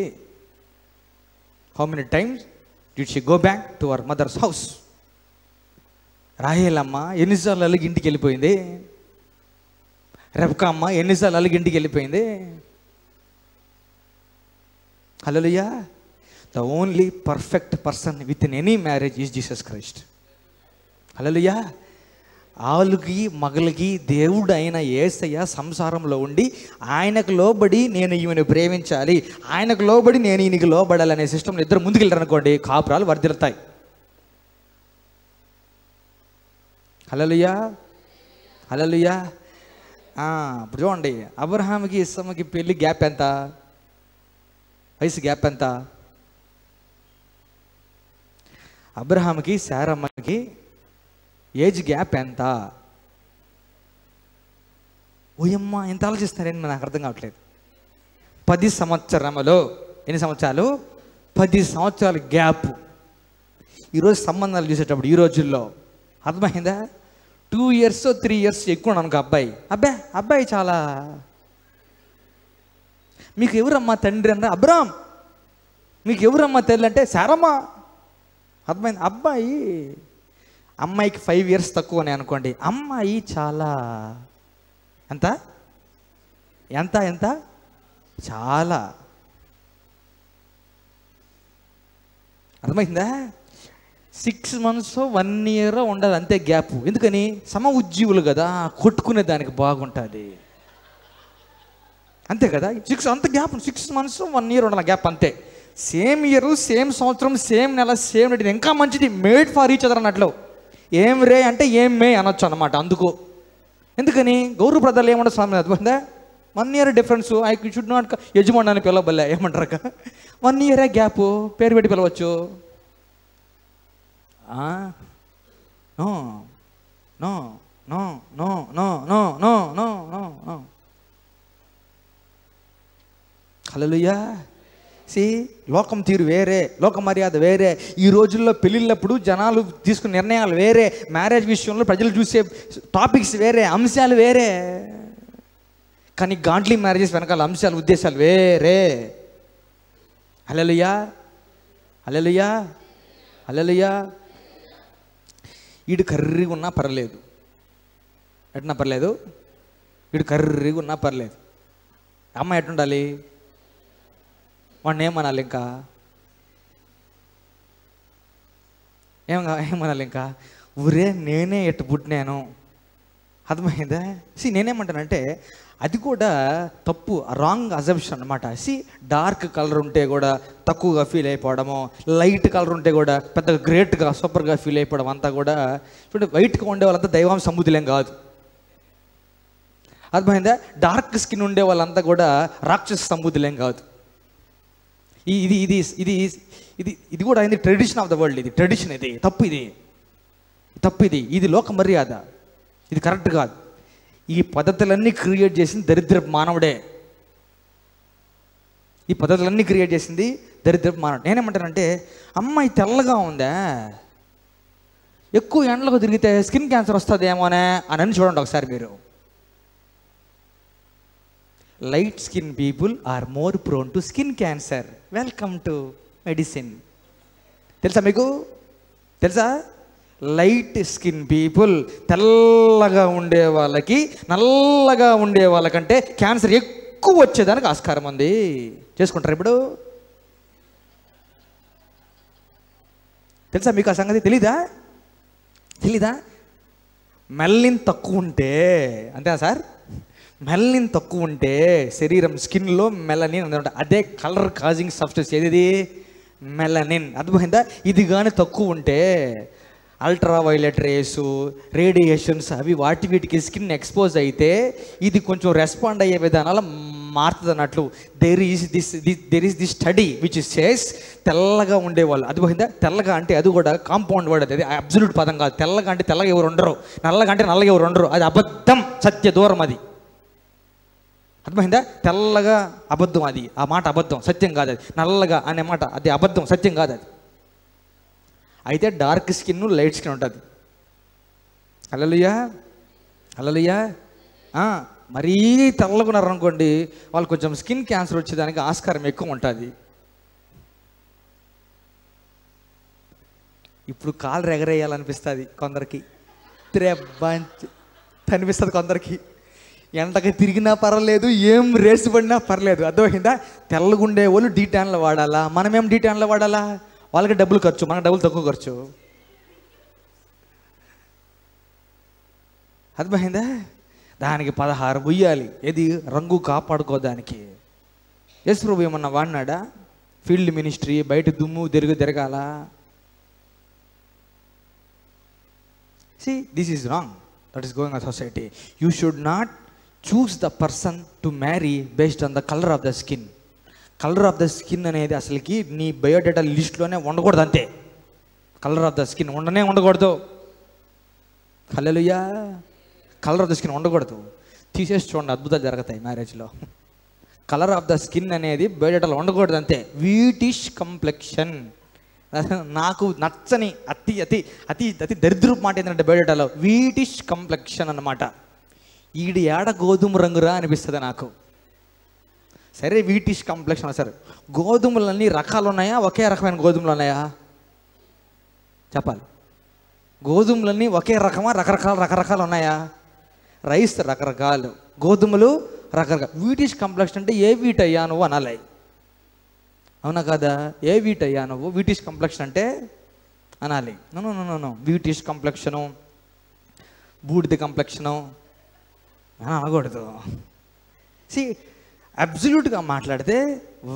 how many times did she go back to our mother's house? రాహేలమ్మ ఎన్నిసార్లు అలిగి ఇంటికి వెళ్ళిపోయింది? రెబ్కా అమ్మ ఎన్నిసార్లు అలిగి ఇంటికి వెళ్ళిపోయింది? Hallelujah. The only perfect person within any marriage is Jesus Christ. Hallelujah. ఆలుకి మగలకి దేవుడు అయిన యేసయ్య సంసారంలో ఉండి ఆయనకు లోబడి నేను ఈమెను ప్రేమించాలి, ఆయనకు లోబడి నేను ఈయనకి లోబడాలి అనే సిస్టంలో ఇద్దరు ముందుకెళ్ళారు అనుకోండి, కాపురాలు వర్ధిల్లుతాయి. హల్లెలూయా, హల్లెలూయా. ఇప్పుడు చూడండి, అబ్రహాముకి ఇస్సాకుకి పెళ్లి గ్యాప్ ఎంత? వయసు గ్యాప్ ఎంత? అబ్రహాముకి శారమ్మకి ఏజ్ గ్యాప్ ఎంత? ఓయమ్మ ఎంత ఆలోచిస్తారేంటి నాకు అర్థం కావట్లేదు. 10 సంవత్సరములో, ఎన్ని సంవత్సరాలు? 10 సంవత్సరాల గ్యాప్. ఈరోజు సంబంధాలు చూసేటప్పుడు ఈ రోజుల్లో అర్థమైందా? 2 years 3 years ఎక్కువ అనుకో అబ్బాయి. అబ్బాయి చాలా. మీకు ఎవరమ్మా తండ్రి అంటే అబ్రామ్. మీకు ఎవరమ్మా తల్లి అంటే శారమ్మ. అర్థమైంది? అబ్బాయి. అమ్మాయికి 5 years తక్కువనే అనుకోండి, అమ్మాయి చాలా. ఎంత ఎంత ఎంత చాలా. అర్థమైందా? 6 months 1 year ఉండదు, అంతే గ్యాప్. ఎందుకని? సమ ఉజ్జీవులు కదా, కొట్టుకునే దానికి బాగుంటుంది, అంతే కదా. అంత గ్యాప్ 6 months 1 year ఉండాలి గ్యాప్, అంతే. సేమ్ ఇయర్, సేమ్ సంవత్సరం, సేమ్ నెల, సేమ్ డేట్, ఇంకా మంచిది. మేడ్ ఫర్ ఈచ్ అదర్ అన్నట్లు. ఏం రే అంటే ఏం మే అనొచ్చు అనమాట. అందుకు ఎందుకని గౌరవ బ్రదర్లు ఏమంటారు స్వామి? అర్థమైందా? 1 year difference. I should not యజమాని అని పిలవబల్లే, ఏమంటారు? 1 year గ్యాప్, పేరు పెట్టి పిలవచ్చు. No no no no no no no no no no. Hallelujah. లోకం తీరు వేరే, లోక మర్యాద వేరే. ఈ రోజుల్లో పెళ్ళిళ్ళప్పుడు జనాలు తీసుకునే నిర్ణయాలు వేరే, మ్యారేజ్ విషయంలో ప్రజలు చూసే టాపిక్స్ వేరే, అంశాలు వేరే. కానీ గాంట్లీ మ్యారేజెస్ వెనకాల అంశాలు, ఉద్దేశాలు వేరే. హల్లెలూయా, హల్లెలూయా, హల్లెలూయా. వీడు కర్రీగా ఉన్నా పర్లేదు, ఎట్టున్నా పర్లేదు. వీడు కర్రీగా ఉన్నా పర్లేదు. అమ్మాయి ఎట్టుండాలి? వాడిని ఏమనాలి? ఇంకా ఏమనాలి? ఇంకా ఊరే నేనే ఎట్టు పుట్టినాను. అర్థమైందా? నేనేమంటానంటే అది కూడా తప్పు, రాంగ్ అజంప్షన్ అనమాట. డార్క్ కలర్ ఉంటే కూడా తక్కువగా ఫీల్ అయిపోవడము, లైట్ కలర్ ఉంటే కూడా పెద్దగా గ్రేట్గా సూపర్గా ఫీల్ అయిపోవడం అంతా కూడా. చూడండి, వైట్గా ఉండే వాళ్ళంతా దైవం సముద్రులేం కాదు. అర్థమైందా? డార్క్ స్కిన్ ఉండే వాళ్ళంతా కూడా రాక్షస సముద్రులేం కాదు. ఇది ఇది ఇది ఇది ఇది కూడా అయింది ట్రెడిషన్ ఆఫ్ ద వరల్డ్. ఇది ట్రెడిషన్, ఇది తప్పు, ఇది తప్పు, ఇది లోక మర్యాద, ఇది కరెక్ట్ కాదు. ఈ పద్ధతులన్నీ క్రియేట్ చేసింది దరిద్రపు మానవుడే. ఈ పద్ధతులన్నీ క్రియేట్ చేసింది దరిద్రపు మానవుడు. నేనేమంటానంటే అమ్మాయి తెల్లగా ఉందా, ఎక్కువ ఎండలకు తిరిగితే స్కిన్ క్యాన్సర్ వస్తుందేమోనే అని చూడండి ఒకసారి మీరు. Light skin people are more prone to skin cancer. Welcome to medicine. తెలుసా మీకు? తెలుసా? లైట్ స్కిన్ పీపుల్, తెల్లగా ఉండే వాళ్ళకి నల్లగా ఉండే వాళ్ళకంటే క్యాన్సర్ ఎక్కువ వచ్చేదానికి ఆస్కారం ఉంది. చేసుకుంటారు ఇప్పుడు? తెలుసా మీకు ఆ సంగతి? తెలీదా? మెల్లిన్ తక్కువ ఉంటే, అంతేనా సార్? మెలనిన్ తక్కువ ఉంటే శరీరం, స్కిన్లో మెలనిన్ అనమాట. అదే కలర్ కాజింగ్ సబ్స్టెన్స్. ఏది? మెలనిన్. అర్థమైందా? ఇది కానీ తక్కువ ఉంటే అల్ట్రా వైలెట్ రేసు, రేడియేషన్స్ అవి వీటికి స్కిన్ ఎక్స్పోజ్ అయితే ఇది కొంచెం రెస్పాండ్ అయ్యే విధానాలు మారుతుంది అన్నట్లు. There is this study which says తెల్లగా ఉండేవాళ్ళు. అర్థమైందా? తెల్లగా అంటే అది కూడా కాంపౌండ్ వర్డ్, అది అబ్సల్యూట్ పదం కాదు. తెల్లగా అంటే తెల్లగా ఎవరు ఉండరు, నల్లగా అంటే నల్లగా ఎవరు ఉండరు. అది అబద్ధం, సత్య దూరం. అది అర్థమైందా? తెల్లగా అబద్ధం, అది ఆ మాట అబద్ధం, సత్యం కాదు. అది నల్లగా అనే మాట అది అబద్ధం, సత్యం కాదు అది. అయితే డార్క్ స్కిన్, లైట్ స్కిన్ ఉంటుంది. హల్లెలూయా, హల్లెలూయా. మరీ తెల్లగున్నారు అనుకోండి, వాళ్ళు కొంచెం స్కిన్ క్యాన్సర్ వచ్చేదానికి ఆస్కారం ఎక్కువ ఉంటుంది. ఇప్పుడు కాళ్ళు ఎగరేయాలనిపిస్తుంది కొందరికి, అనిపిస్తుంది కొందరికి. ఎండకి తిరిగినా పర్వాలేదు, ఏం రేసు పడినా పర్లేదు. అర్థమైందా? తెల్లగుండే వాళ్ళు డీటాన్లో వాడాలా, మనమేం డీటాన్లో వాడాలా? వాళ్ళకి డబ్బులు ఖర్చు, మనకు డబ్బులు తక్కువ ఖర్చు. అర్థమైందా? దానికి 16 బుయ్యాలి. ఏది? రంగు కాపాడుకోదానికి. యేసు ప్రభు ఏమన్నా వాడినాడా? ఫీల్డ్ మినిస్ట్రీ, బయట దుమ్ము తిరగాల. See, this is wrong. That is going on society. You should not choose the person to marry based on the color of the skin. Colour of the skin అనేది అసలుకి నీ బయోడేటా లిస్ట్లోనే ఉండకూడదు. అంతే. Colour of the skin ఉండకూడదు. హల్లెలూయా. Colour of the skin ఉండకూడదు. తీసేసి చూడండి, అద్భుతాలు జరుగుతాయి మ్యారేజ్లో. కలర్ ఆఫ్ ద స్కిన్ అనేది బయోడేటాలో ఉండకూడదు. అంతే. Whitish complexion. నాకు నచ్చని అతి అతి అతి అతి దరిద్రపు మాట ఏంటంటే బయోడేటాలో వీటిష్ కంప్లెక్షన్ అన్నమాట. ఈడి ఏడ గోధుమ రంగురా అనిపిస్తుంది నాకు. సరే, వీటిష్ కంప్లెక్షన్. సరే, గోధుమలన్నీ రకాలు ఉన్నాయా? ఒకే రకమైన గోధుమలు ఉన్నాయా? చెప్పాలి. గోధుమలన్నీ ఒకే రకమా? రకరకాలు ఉన్నాయా? రైస్ రకరకాలు, గోధుమలు రకరకాలు. వీటిష్ కంప్లెక్షన్ అంటే ఏ వీట్ అయ్యా నువ్వు అనాలి. అవునా కదా? ఏ వీట్ అయ్యా నువ్వు? వీటిష్ కంప్లెక్షన్ అంటే అనాలి. నో. వీటిష్ కంప్లెక్షను, బూడిద కంప్లెక్షను అనకూడదు. సి, అబ్సల్యూట్గా మాట్లాడితే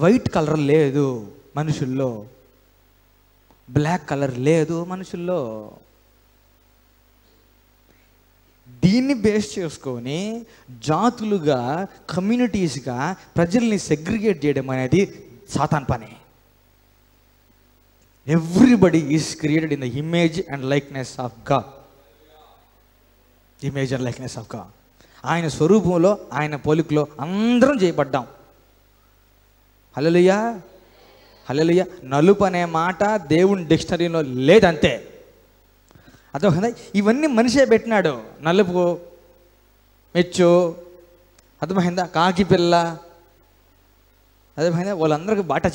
వైట్ కలర్ లేదు మనుషుల్లో, బ్లాక్ కలర్ లేదు మనుషుల్లో. దీన్ని బేస్ చేసుకొని జాతులుగా, కమ్యూనిటీస్గా ప్రజల్ని సెగ్రిగేట్ చేయడం అనేది సాతాన్ పని. Everybody is created in the image and likeness of God. Image and likeness of God. ఆయన స్వరూపంలో, ఆయన పోలికలో అందరం చేయబడ్డాం. హల్లెలూయా. హల్లెలూయా. నలుపు అనే మాట దేవుని డిక్షనరీలో లేదంతే. అర్థమైందా? ఇవన్నీ మనిషే పెట్టినాడు. నలుపు, మెచ్చు, అర్థమైందా? కాకి పిల్ల, అర్థమైందా? వాళ్ళందరికీ బాటా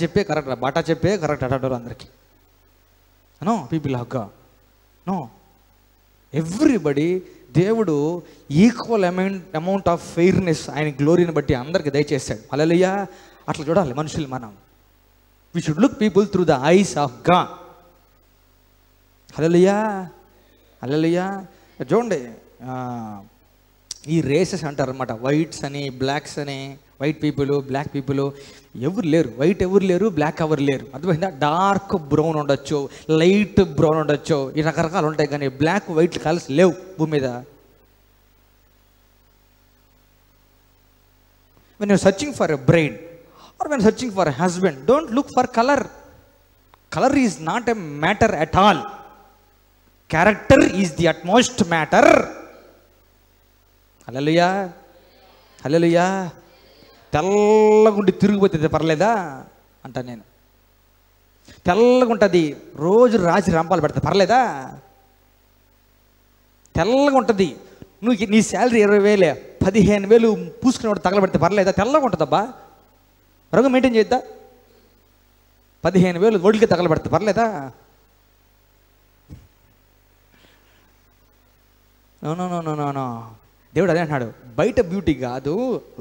చెప్పే కరెక్ట్ అటాడు అందరికీ. No people of God, no. Everybody దేవుడు ఈక్వల్ అమౌంట్ ఆఫ్ ఫెయిర్నెస్ ఆయన గ్లోరీని బట్టి అందరికి దయచేస్తాడు. హల్లెలూయా. అట్లా చూడాలి మనుషులు మనం. We should look people through the eyes of God. Hallelujah. Hallelujah. చూడండి, ఈ రేసెస్ అంటారు అనమాట. వైట్స్ అని, బ్లాక్స్ అని. వైట్ పీపుల్, బ్లాక్ పీపుల్ ఎవరు లేరు. వైట్ ఎవరు లేరు, బ్లాక్ ఎవరు లేరు. అర్థమైందా? డార్క్ బ్రౌన్ ఉండొచ్చు, లైట్ బ్రౌన్ ఉండొచ్చు, ఈ రకరకాలు ఉంటాయి. కానీ బ్లాక్, వైట్ కలర్స్ లేవు భూమి మీద. when you're searching for a bride or when searching for a husband, don't look for color. Color is not a matter at all. Character is the utmost matter. హల్లెలూయా. హల్లెలూయా. తెల్లగుండి తిరిగిపోతుంది పర్లేదా అంట నేను. తెల్లగా ఉంటుంది, రోజు రాసి రంపాలు పెడతా పర్లేదా? తెల్లగా ఉంటుంది. నువ్వు నీ శాలరీ 20,000, 15,000 పూసుకునేవాడు తగలబెడితే పర్లేదా? తెల్లగా ఉంటుందబ్బా. రంగు మెయింటైన్ చేద్దా? 15,000 ఒడికి తగలబెడతా పర్లేదా? నో. దేవుడు అదే అంటున్నాడు, బయట బ్యూటీ కాదు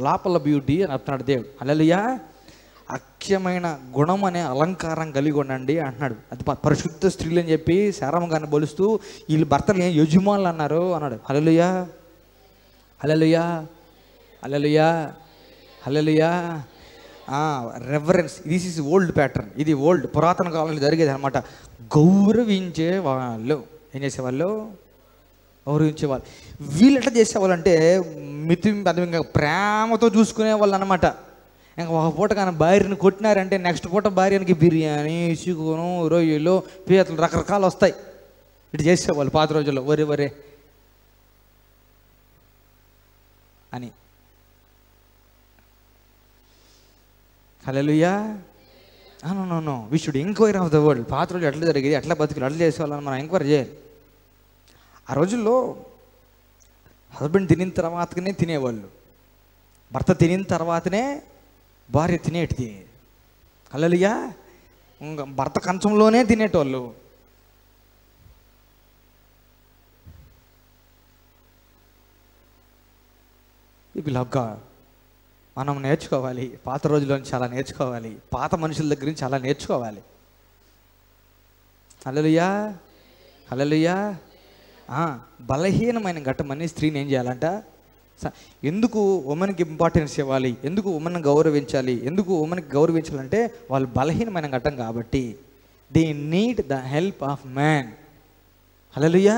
లోపల బ్యూటీ అని అంటున్నాడు దేవుడు. హల్లెలూయా. అక్షయమైన గుణం అనే అలంకారం కలిగి ఉండండి అంటున్నాడు. అది పరిశుద్ధ స్త్రీలు అని చెప్పి శారమంగాన్ని బోలుస్తూ వీళ్ళు భర్తలు ఏం యజమానులు అన్నారు అన్నాడు. Hallelujah. Hallelujah. Hallelujah. Hallelujah. Reference. This is old pattern. ఇది ఓల్డ్ పురాతన కాలంలో జరిగేది అనమాట. గౌరవించే వాళ్ళు ఏం చేసేవాళ్ళు? గౌరవించేవాళ్ళు. వీళ్ళు ఎట్లా చేసేవాళ్ళు అంటే ఇంకా ప్రేమతో చూసుకునే వాళ్ళు అనమాట. ఇంకా ఒక పూట కానీ భార్యని కొట్టినారంటే నెక్స్ట్ పూట భార్యనికి బిర్యానీ, చికెను, రొయ్యలు, పీతలు రకరకాలు వస్తాయి. ఇటు చేసేవాళ్ళు పాత రోజుల్లో. వరే అని. Hallelujah. No. We should enquiry of the world. పాత రోజులు ఎట్లా జరిగేది, ఎట్లా బతుకులు, ఎట్లా చేసేవాళ్ళని మనం ఎంక్వైరీ చేయాలి. ఆ రోజుల్లో హస్బెండ్ తినిన తర్వాతనే తినేవాళ్ళు, భర్త తినిన తర్వాతనే భార్య తినేటిది. హల్లెలూయా. భర్త కంచంలోనే తినేటోళ్ళు. We love God. మనం నేర్చుకోవాలి, పాత రోజుల్లో చాలా నేర్చుకోవాలి, పాత మనుషుల దగ్గర నుంచి చాలా నేర్చుకోవాలి. హల్లెలూయా, హల్లెలూయా. బలహీనమైన ఘట్టమని స్త్రీని ఏం చేయాలంట? ఎందుకు ఉమెన్కి ఇంపార్టెన్స్ ఇవ్వాలి, ఎందుకు ఉమెన్ గౌరవించాలి, ఎందుకు ఉమెన్కి గౌరవించాలంటే వాళ్ళు బలహీనమైన ఘట్టం కాబట్టి. They need the help of man. Hallelujah.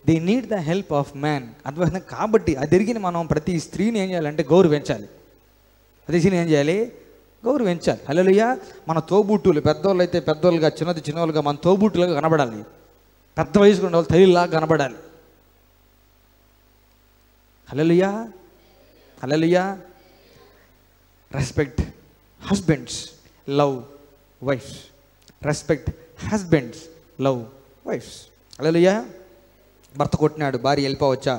They need the help of man. అర్థమైంది కాబట్టి అది ఎరిగిన మనం ప్రతి స్త్రీని ఏం చేయాలంటే గౌరవించాలి. ప్రతి స్త్రీని ఏం చేయాలి? గౌరవించాలి. హల్లెలూయా. మన తోబుట్టులు, పెద్దవాళ్ళు అయితే పెద్దవాళ్ళుగా, చిన్నది చిన్నవాళ్ళుగా మన తోబుట్టులుగా కనబడాలి. పెద్ద వయసుకు ఉన్న వాళ్ళు తల్లిలాగా కనబడాలి. Hallelujah, hallelujah. Respect husbands, love wives. Respect husbands, love wives. Hallelujah. భర్త కొట్టినాడు, భార్య వెళ్ళిపోవచ్చా?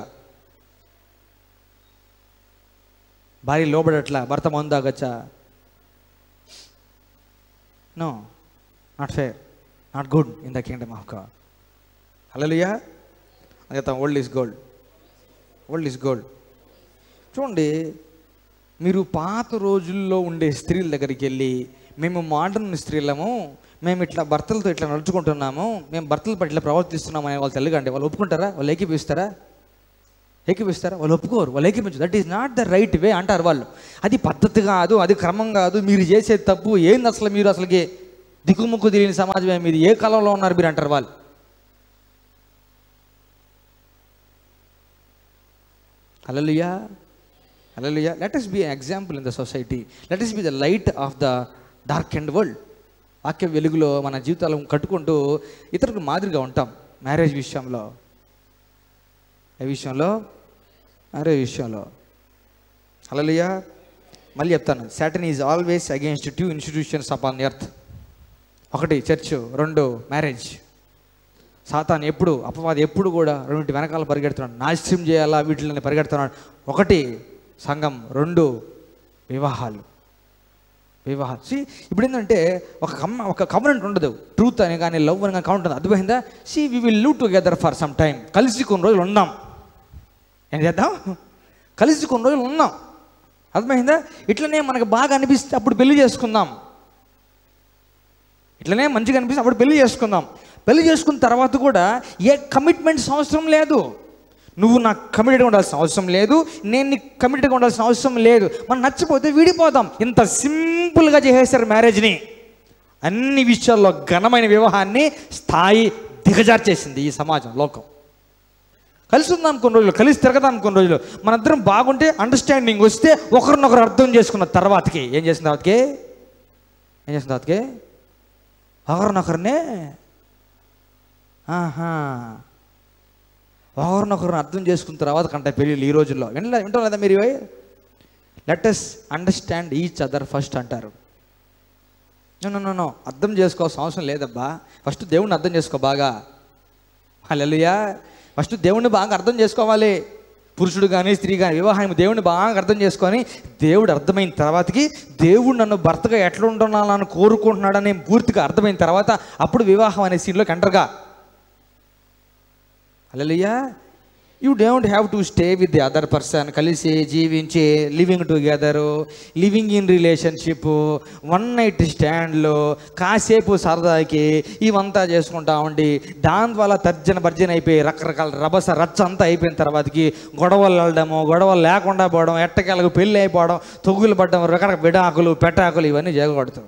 భార్య లోబడట్లా, భర్త మందు తాగచ్చా? No, not fair, not good in the kingdom of God. Hallelujah. అదే old is gold, old is gold. చూడండి, మీరు పాత రోజుల్లో ఉండే స్త్రీల దగ్గరికి వెళ్ళి మేము మోడర్న్ స్త్రీలము, మేము ఇట్లా భర్తలతో ఇట్లా నడుచుకుంటున్నాము, మేము భర్తలతో ఇట్లా ప్రవర్తిస్తున్నాము అని వాళ్ళు తెల్లగండి వాళ్ళు ఒప్పుకుంటారా? వాళ్ళు ఏకీపిస్తారా? వాళ్ళు ఒప్పుకోరు, వాళ్ళు ఏకీపించు. That is not the right way అంటారు వాళ్ళు. అది పద్ధతి కాదు, అది క్రమం కాదు, మీరు చేసే తప్పు ఏంది అసలు, మీరు అసలుకి దిక్కుముక్కు తెలియని సమాజమే, మీరు ఏ కాలంలో ఉన్నారు మీరు అంటారు వాళ్ళు. Hallelujah, hallelujah. Let us be an example in the society. Let us be the light of the darkened world. వాక్య వెలుగులో మన జీవితాలను కట్టుకుంటూ ఇతరులకు మాదిరిగా ఉంటాం. మ్యారేజ్ విషయంలో, మ్యారేజ్ విషయంలో. హల్లెలూయా. మళ్ళీ చెప్తాను, Satan is always against 2 institutions upon earth. 1 church, 2 marriage. Satan ఎప్పుడు, అపవాది ఎప్పుడు కూడా 2 వెనకాల పరిగెడుతున్నాడు, నాశనం చేయాలా వీటిని పరిగెడుతున్నాడు. 1 సంఘం, 2 వివాహాలు. ఇప్పుడు ఏంటంటే ఒక కమనెంట్ ఉండదు, ట్రూత్ అని కానీ లవ్ అని కానీ కౌంట్ ఉంది. అర్థమైందా? We will live together for some time. కలిసి కొన్ని రోజులు ఉందాం. ఏం చేద్దాం? కలిసి కొన్ని రోజులు ఉందాం. అర్థమైందా? ఇట్లనే మనకు బాగా అనిపిస్తే అప్పుడు పెళ్లి చేసుకుందాం. ఇట్లనే మంచిగా అనిపిస్తే అప్పుడు పెళ్లి చేసుకుందాం. పెళ్లి చేసుకున్న తర్వాత కూడా ఏ కమిట్మెంట్స్ అవసరం లేదు. నువ్వు నాకు కమిటెడ్గా ఉండాల్సిన అవసరం లేదు, నేను నీకు కమిటెడ్గా ఉండాల్సిన అవసరం లేదు. మనం నచ్చిపోతే విడిపోదాం. ఇంత సింపుల్గా చేసేసారు మ్యారేజ్ని. అన్ని విషయాల్లో ఘనమైన వివాహాన్ని స్థాయి దిగజార్చేసింది ఈ సమాజం, లోకం. కలిసి ఉందాం కొన్ని రోజులు, కలిసి తిరగదాం కొన్ని రోజులు, మనిద్దరం బాగుంటే అండర్స్టాండింగ్ వస్తే ఒకరినొకరు అర్థం చేసుకున్న తర్వాతకి ఏం చేసిన తర్వాతకి ఒకరినొకరినే ఒకరినొకరిని అర్థం చేసుకున్న తర్వాత కంటే పెళ్ళిళ్ళు ఈ రోజుల్లో వింటాం లేదా మీరు? Let us understand each other first అంటారు. నో, అర్థం చేసుకోవాల్సిన అవసరం లేదబ్బా. ఫస్ట్ దేవుణ్ణి అర్థం చేసుకో బాగా. హల్లెలూయా. ఫస్ట్ దేవుణ్ణి బాగా అర్థం చేసుకోవాలి. పురుషుడు కానీ స్త్రీ కానీ వివాహం దేవుణ్ణి బాగా అర్థం చేసుకొని, దేవుడు అర్థమైన తర్వాతకి దేవుడు నన్ను భర్తగా ఎట్లా ఉంటున్నానని కోరుకుంటున్నాడని పూర్తిగా అర్థమైన తర్వాత అప్పుడు వివాహం అనే సీన్లోకి ఎంటర్గా. Hallelujah. You don't have to stay with the other person. కలిసి జీవించి living together, living in relationship, 1 night స్టాండ్లో కాసేపు సరదాకి ఇవంతా చేసుకుంటా ఉండి దాని ద్వారా భర్జన అయిపోయి రకరకాల రభస రచ్చ అంతా అయిపోయిన తర్వాతకి గొడవలు వెళ్ళడము, గొడవలు లేకుండా పోవడం, ఎట్టకేలకు పెళ్ళి అయిపోవడం, తొగులు పడడం, రకరకాల విడాకులు పెటాకులు ఇవన్నీ జరగకూడదు.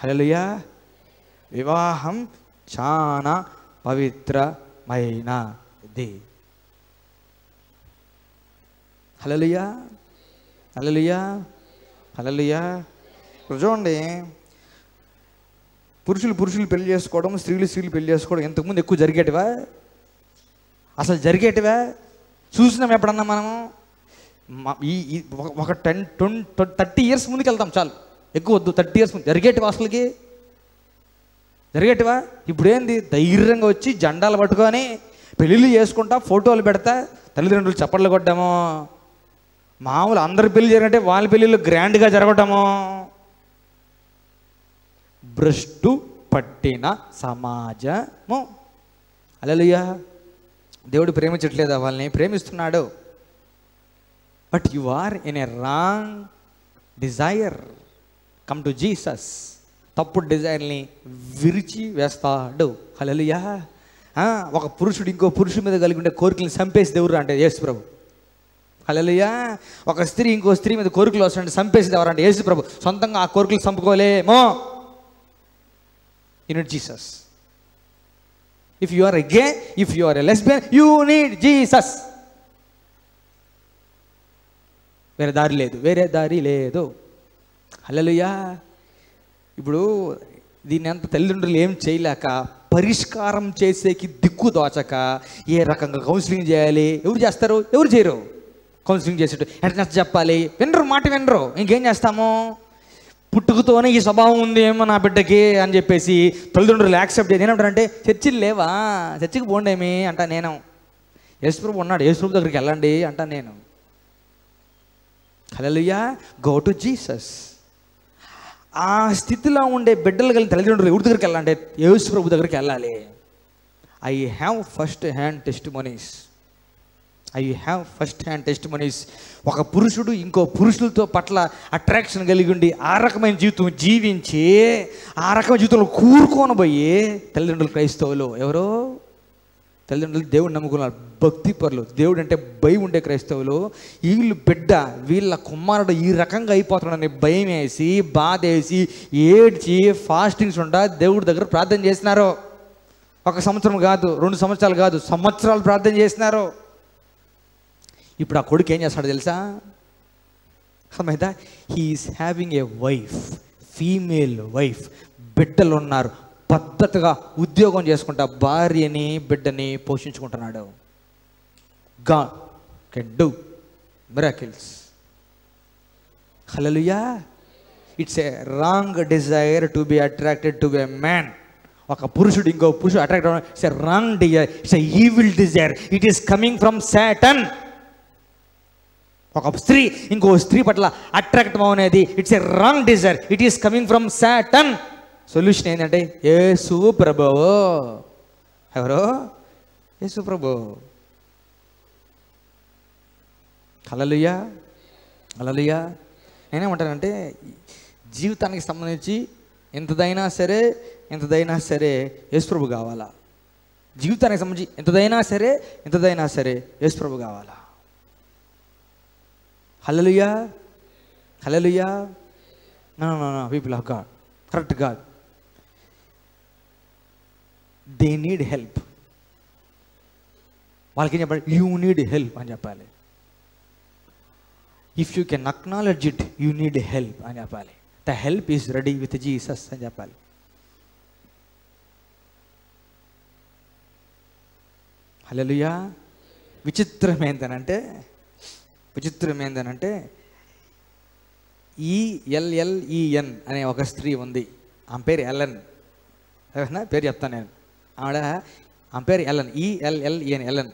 హల్లెలూయా. వివాహం చాలా పవిత్రమైనది. హల్లెలూయా, హల్లెలూయా, హల్లెలూయా. ఇప్పుడు చూడండి, పురుషులు పెళ్లి చేసుకోవడం, స్త్రీలు పెళ్లి చేసుకోవడం ఇంతకుముందు ఎక్కువ జరిగేటివా? అసలు జరిగేటివా? చూసినాం ఎప్పుడన్నా మనము? ఒక 30 years ముందుకు వెళ్తాం చాలు, ఎక్కువ వద్దు. 30 years ముందు జరిగేటివా? అసలుకి జరిగేటివా? ఇప్పుడు ఏంది, ధైర్యంగా వచ్చి జెండాలు పట్టుకొని పెళ్ళిళ్ళు చేసుకుంటా, ఫోటోలు పెడతా, తల్లిదండ్రులు చప్పట్లు కొట్టాము. మామూలు అందరి పెళ్ళి జరిగినట్టే వాళ్ళ పెళ్ళిళ్ళు గ్రాండ్గా జరగటము. భ్రష్టు పట్టిన సమాజము. హల్లెలూయా, దేవుడు ప్రేమించట్లేదా? వాళ్ళని ప్రేమిస్తున్నాడు. But you are in a wrong desire. Come to Jesus. తప్పుడు డిజైర్ని విరిచి వేస్తాడు. హల్లెలూయా. ఒక పురుషుడు ఇంకో పురుషుడి మీద కలిగి ఉండే కోరికలను చంపేసి దేవుడు అంటే యేసు ప్రభు. హల్లెలూయా. ఒక స్త్రీ ఇంకో స్త్రీ మీద కోరికలు వస్తుంటే చంపేసి ఎవరంటే యేసు ప్రభు. సొంతంగా ఆ కోరికలు చంపుకోలేమో. You need Jesus. If you are a gay, if you are a lesbian, you need Jesus. వేరే దారి లేదు. హల్లెలూయా. ఇప్పుడు దీన్ని అంత తల్లిదండ్రులు ఏం చేయలేక, పరిష్కారం చేసేకి దిక్కు దోచక, ఏ రకంగా కౌన్సిలింగ్ చేయాలి, ఎవరు చేస్తారు? ఎవరు చేయరు. కౌన్సిలింగ్ చేసేట్టు ఎట్లా చెప్పాలి, మాట వినరు. ఇంకేం చేస్తాము? పుట్టుకతోనే ఈ స్వభావం ఉంది ఏమో నా బిడ్డకి అని చెప్పేసి తల్లిదండ్రులు యాక్సెప్ట్ చేసి ఏమంటారంటే, చర్చిలు లేవా, చర్చికి పోండేమి అంటా నేను. యేసుప్రభు ఉన్నాడు, యేసుప్రభు దగ్గరికి వెళ్ళండి అంటా నేను. హల్లెలూయా. Go to Jesus. ఆ స్థితిలో ఉండే బిడ్డలు కలిగిన తల్లిదండ్రులు ఎవరి దగ్గరికి వెళ్ళాలంటే యేసు ప్రభు దగ్గరికి వెళ్ళాలి. I have first hand testimonies. ఒక పురుషుడు ఇంకో పురుషులతో పట్ల అట్రాక్షన్ కలిగి ఉండి ఆ రకమైన జీవితం జీవించి ఆ రకమైన జీవితంలో కూరుకోనబోయి తల్లిదండ్రులు క్రైస్తవులు ఎవరో తల్లిదండ్రులు దేవుడు నమ్ముకున్నారు, భక్తి పరులు, దేవుడు అంటే భయం ఉండే క్రైస్తవులు. వీళ్ళు బిడ్డ, వీళ్ళ కుమారుడు ఈ రకంగా అయిపోతున్నాడని భయం వేసి, బాధ వేసి, ఏడ్చి, ఫాస్టింగ్స్ ఉండా దేవుడి దగ్గర ప్రార్థన చేసినారు. 1 సంవత్సరం కాదు, 2 సంవత్సరాలు కాదు, సంవత్సరాలు ప్రార్థన చేసినారు. ఇప్పుడు ఆ కొడుకు ఏం చేస్తాడో తెలుసా? అర్థమైందా? He's having a wife, female wife. బిడ్డలు ఉన్నారు, పద్ధతిగా ఉద్యోగం చేసుకుంటా భార్యని బిడ్డని పోషించుకుంటున్నాడు. God can do miracles. Hallelujah. It's a wrong desire to be attracted to a man. ఒక పురుషుడు ఇంకో పురుషుడు అట్రాక్ట్ అవ్వడం it's a wrong desire, it's a evil desire. It is coming from Satan. ఒక స్త్రీ ఇంకో స్త్రీ పట్ల అట్రాక్ట్ అనేది it's a wrong desire, it is coming from Satan. Solution ఏంటంటే యేసు ప్రభువు. ఎవరో? యేసు ప్రభువు. హల్లెలూయా. హల్లెలూయా. నేనేమంటానంటే జీవితానికి సంబంధించి ఎంతదైనా సరే యేసు ప్రభు కావాలా. జీవితానికి సంబంధించి ఎంతదైనా సరే యేసు ప్రభు కావాలా. Hallelujah. Hallelujah. No people of God, correct God, they need help. వాళ్ళకి ఏం చెప్పాలి? యూ నీడ్ హెల్ప్ అని చెప్పాలి. If you can acknowledge it, you need help అని చెప్పాలి. The help is ready with Jesus అని చెప్పాలి. హల్లెలూయా. విచిత్రం ఏంటనంటే ELLEN అనే ఒక స్త్రీ ఉంది. ఆమె పేరు ఎలన్. పేరు చెప్తాను నేను. ఆమె పేరు ఎలన్, ELLEN, ఎలన్.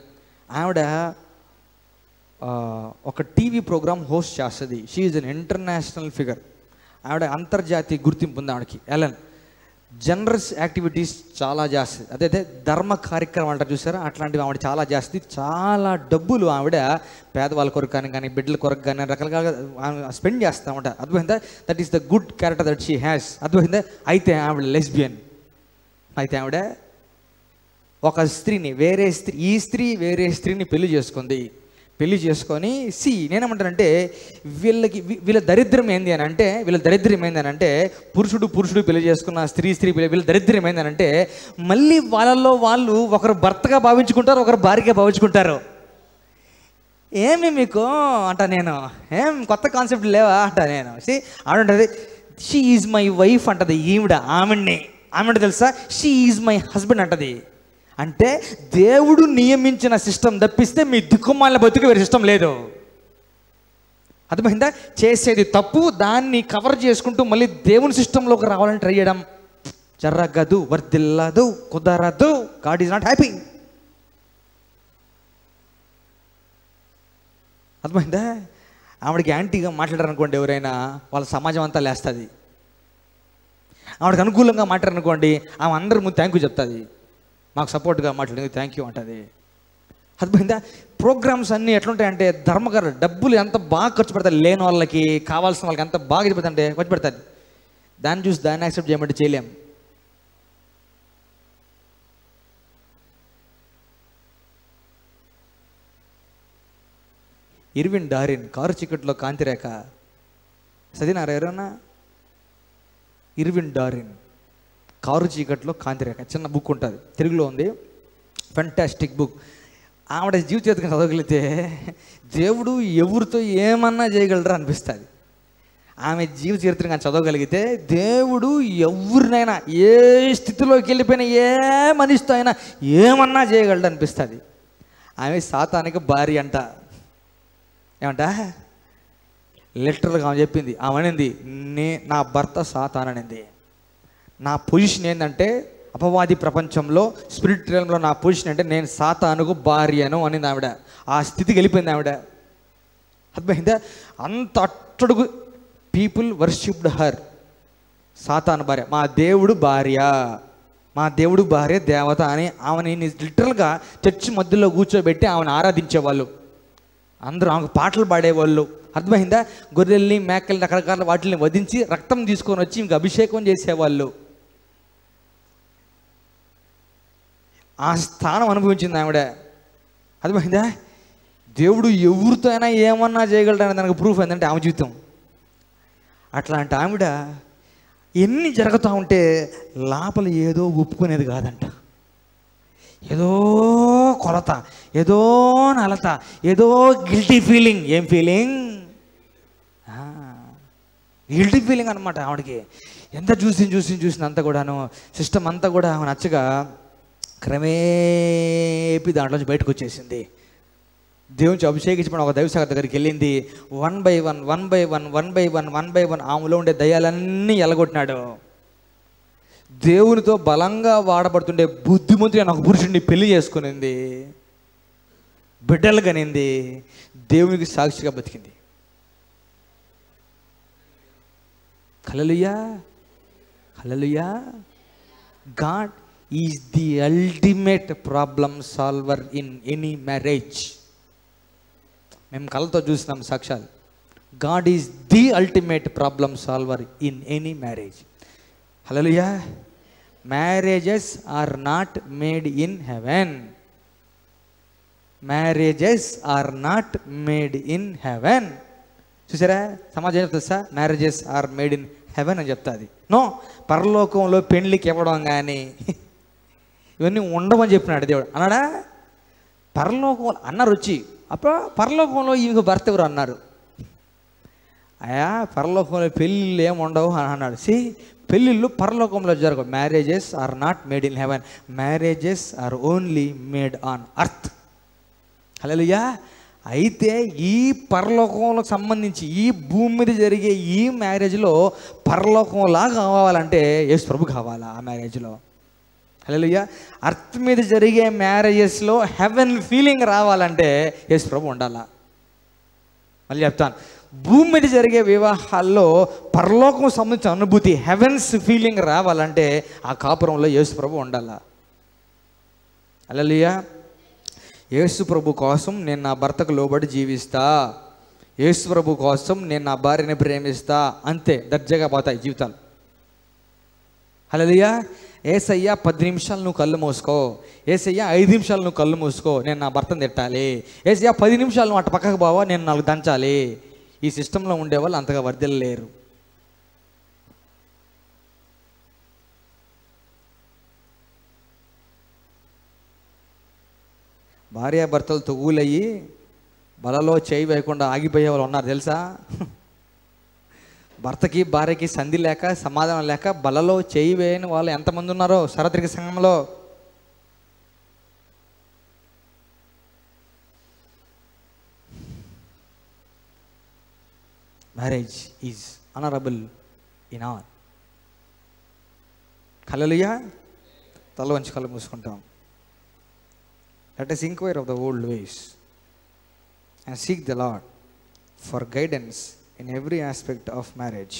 ఆవిడ ఒక టీవీ ప్రోగ్రామ్ హోస్ట్ చేస్తుంది. She is an international figure. ఆవిడ అంతర్జాతీయ గుర్తింపు ఉంది ఆవిడకి. ఎలన్ జనరస్ యాక్టివిటీస్ చాలా చేస్తుంది. అదైతే ధర్మ కార్యక్రమం అంటారు చూసారా, అట్లాంటివి ఆవిడ చాలా చేస్తుంది. చాలా డబ్బులు ఆవిడ పేదవాళ్ళ కొరకు కానీ బిడ్డల కొరకు కానీ రకరకాలుగా స్పెండ్ చేస్తూ ఉంటారు. అర్థమైందా? That is the good character that she has. అర్థమైందా? అయితే ఆవిడ లెస్బియన్. అయితే ఆవిడ ఒక స్త్రీని వేరే స్త్రీని పెళ్లి చేసుకొని నేనేమంటానంటే వీళ్ళ దరిద్రం ఏంది అని అంటే పురుషుడు పెళ్లి చేసుకున్న స్త్రీ వీళ్ళ దరిద్రం ఏంది అని అంటే మళ్ళీ వాళ్ళల్లో వాళ్ళు ఒకరు భర్తగా భావించుకుంటారు, ఒకరు భార్యగా భావించుకుంటారు. ఏమి మీకు అంట నేను, ఏం కొత్త కాన్సెప్ట్ లేవా అంట నేను. ఆవిడంటది షీ ఈజ్ మై వైఫ్ అంటది. ఆమె తెలుసా, షీ ఈజ్ మై హస్బెండ్ అంటది. అంటే దేవుడు నియమించిన సిస్టమ్ తప్పిస్తే మీ దిక్కుమాలిన బతుకు వేరే సిస్టమ్ లేదు. అర్థమైందా? చేసేది తప్పు, దాన్ని కవర్ చేసుకుంటూ మళ్ళీ దేవుని సిస్టంలోకి రావాలని ట్రై చేయడం జరగదు, వర్దిల్లదు, కుదరదు. God is not happy. అర్థమైందా? ఆవిడకి యాంటీగా మాట్లాడారనుకోండి ఎవరైనా, వాళ్ళ సమాజం అంతా లేస్తుంది. ఆవిడకి అనుకూలంగా మాట్లాడారనుకోండి, ఆమె అందరి ముందు థ్యాంక్ యూ చెప్తుంది. మాకు సపోర్ట్గా మాట్లాడింది థ్యాంక్ యూ అంటుంది. అర్థమైందా? ప్రోగ్రామ్స్ అన్నీ ఎట్లుంటాయంటే ధర్మకర డబ్బులు ఎంత బాగా ఖర్చు పెడతారు, లేని వాళ్ళకి కావాల్సిన వాళ్ళకి ఎంత బాగా చెప్తారంటే ఖర్చు పెడతారు. దాన్ని చూసి దాన్ని యాక్సెప్ట్ చేయమంటే చేయలేం. ఇర్విన్ డారిన్ కారు చీకట్లో కాంతిరేఖ చదివినారా ఎవరన్నా? ఇర్విన్ డారిన్ కారు చీకట్లో కాంతిరేఖ చిన్న బుక్ ఉంటుంది, తెలుగులో ఉంది, ఫెంటాస్టిక్ బుక్. ఆవిడ జీవిత చరిత్ర చదవగలిగితే దేవుడు ఎవరితో ఏమన్నా చేయగలరా అనిపిస్తుంది. ఆమె జీవిత చరిత్ర కానీ చదవగలిగితే దేవుడు ఎవరినైనా ఏ స్థితిలోకి వెళ్ళిపోయినా ఏ మనిషితో అయినా ఏమన్నా చేయగలడు అనిపిస్తుంది. ఆమె సాతానికి భార్య అంట. ఏమంట లిటరల్గా ఆమె చెప్పింది. ఆమె అనింది, నా భర్త సాతాన్ అనింది. నా పొజిషన్ ఏంటంటే అపవాది ప్రపంచంలో స్పిరిట్ realmలో నా పొజిషన్ అంటే నేను సాతానుకు భార్యను అనింది ఆవిడ. ఆ స్థితికి వెళ్ళిపోయింది ఆవిడ. అర్థమైందా? అంత అట్టడుగు పీపుల్ వర్షిప్డ్ హర్. సాతాను భార్య, మా దేవుడు భార్య, మా దేవుడు భార్య దేవత అని ఆమెని లిటరల్గా చర్చి మధ్యలో కూర్చోబెట్టి ఆమెను ఆరాధించేవాళ్ళు. అందరూ ఆమెకు పాటలు పాడేవాళ్ళు. అర్థమైందా? గొర్రెల్ని మేకల్ని రకరకాల వాటిని వధించి రక్తం తీసుకొని వచ్చి ఇంక అభిషేకం చేసేవాళ్ళు. ఆ స్థానం అనుభవించింది ఆవిడ. అర్థమైందా? దేవుడు ఎవరితో అయినా ఏమన్నా చేయగలడని దానికి ప్రూఫ్ ఏంటంటే ఆమె జీవితం. అట్లాంటి ఆవిడ ఎన్ని జరుగుతూ ఉంటే లోపల ఏదో ఒప్పుకునేది కాదంట. ఏదో కొరత, ఏదో నలత, ఏదో గిల్టీ ఫీలింగ్. ఏం ఫీలింగ్? గిల్టీ ఫీలింగ్ అనమాట ఆవిడకి. ఎంత చూసింది అంతా కూడాను, సిస్టమ్ అంతా కూడా ఆమె నచ్చగా క్రమేపీ దాంట్లోంచి బయటకు వచ్చేసింది. దేవునికి అభిషేకించబడిన ఒక దైవసేవక దగ్గరికి వెళ్ళింది. వన్ బై వన్ ఆమెలో ఉండే దయ్యాలన్నీ ఎలగొట్టినాడు. దేవునితో బలంగా వాడబడుతుండే బుద్ధిమంతుడైన ఒక పురుషుడిని పెళ్లి చేసుకునింది, బిడ్డలు కనింది, దేవునికి సాక్షిగా బతికింది. Hallelujah, hallelujah. God is the ultimate problem solver in any marriage. మేము కళ్ళతో చూసినాం సాక్ష్యాలు. God is the ultimate problem solver in any marriage. Hallelujah. Marriages are not made in heaven. Marriages are not made in heaven. చూసారా? సమాజం చెప్తుంది sir, marriages are made in heaven అని చెప్తుంది. No, పరలోకంలో పెళ్లికి ఇవ్వడం కానీ ఇవన్నీ ఉండవని చెప్పినాడు దేవుడు. అన్నాడా? పరలోకం అన్నారు వచ్చి, అప్పుడు పరలోకంలో ఈమెకు భర్త ఎవరు అన్నారు. అయా పరలోకంలో పెళ్ళిళ్ళు ఏమి ఉండవు అని అన్నాడు. పెళ్ళిళ్ళు పరలోకంలో జరగవు. Marriages are not made in heaven, marriages are only made on earth. Hallelujah. అయితే ఈ పరలోకంలో సంబంధించి ఈ భూమి మీద జరిగే ఈ మ్యారేజ్లో పరలోకంలాగా కావాలంటే యేసు ప్రభు కావాలా ఆ మ్యారేజ్లో? హల్లెలూయా. అర్త్ మీద జరిగే మ్యారేజెస్లో హెవెన్ ఫీలింగ్ రావాలంటే యేసు ప్రభు ఉండాలా. మళ్ళీ చెప్తాను, భూమి మీద జరిగే వివాహాల్లో పరలోకం సంబంధించిన అనుభూతి హెవెన్స్ ఫీలింగ్ రావాలంటే ఆ కాపురంలో యేసు ప్రభు ఉండాలా. హల్లెలూయా. యేసు ప్రభు కోసం నేను నా భర్తకు లోబడి జీవిస్తా, యేసు ప్రభు కోసం నేను నా భార్యని ప్రేమిస్తా, అంతే దర్జాగా పోతాయి జీవితాలు. హల్లెలూయా. ఏసయ్యా 10 నిమిషాలు నువ్వు కళ్ళు మూసుకో, ఏసయ్యా 5 నిమిషాలు నువ్వు కళ్ళు మూసుకో, నేను నా భర్తను తిట్టాలి, ఏసయ్యా 10 నిమిషాలు నువ్వు అటు పక్కకు బావా, నేను 4 దంచాలి. ఈ సిస్టంలో ఉండేవాళ్ళు అంతగా వర్ధిల్లలేరు. భార్యాభర్తలు తొగులయ్యి బలలో చేయి వేయకుండా ఆగిపోయే వాళ్ళు ఉన్నారు తెలుసా? భర్తకి భార్యకి సంధి లేక సమాధానం లేక బలలో చేయి వేయని వాళ్ళు ఎంతమంది ఉన్నారో సార్వత్రిక సంఘంలో. Marriage is honourable in all. Hallelujah. తల వంచి కళ్ళు మూసుకుంటాం. Let us inquire of the old ways and seek the Lord for guidance in every aspect of marriage.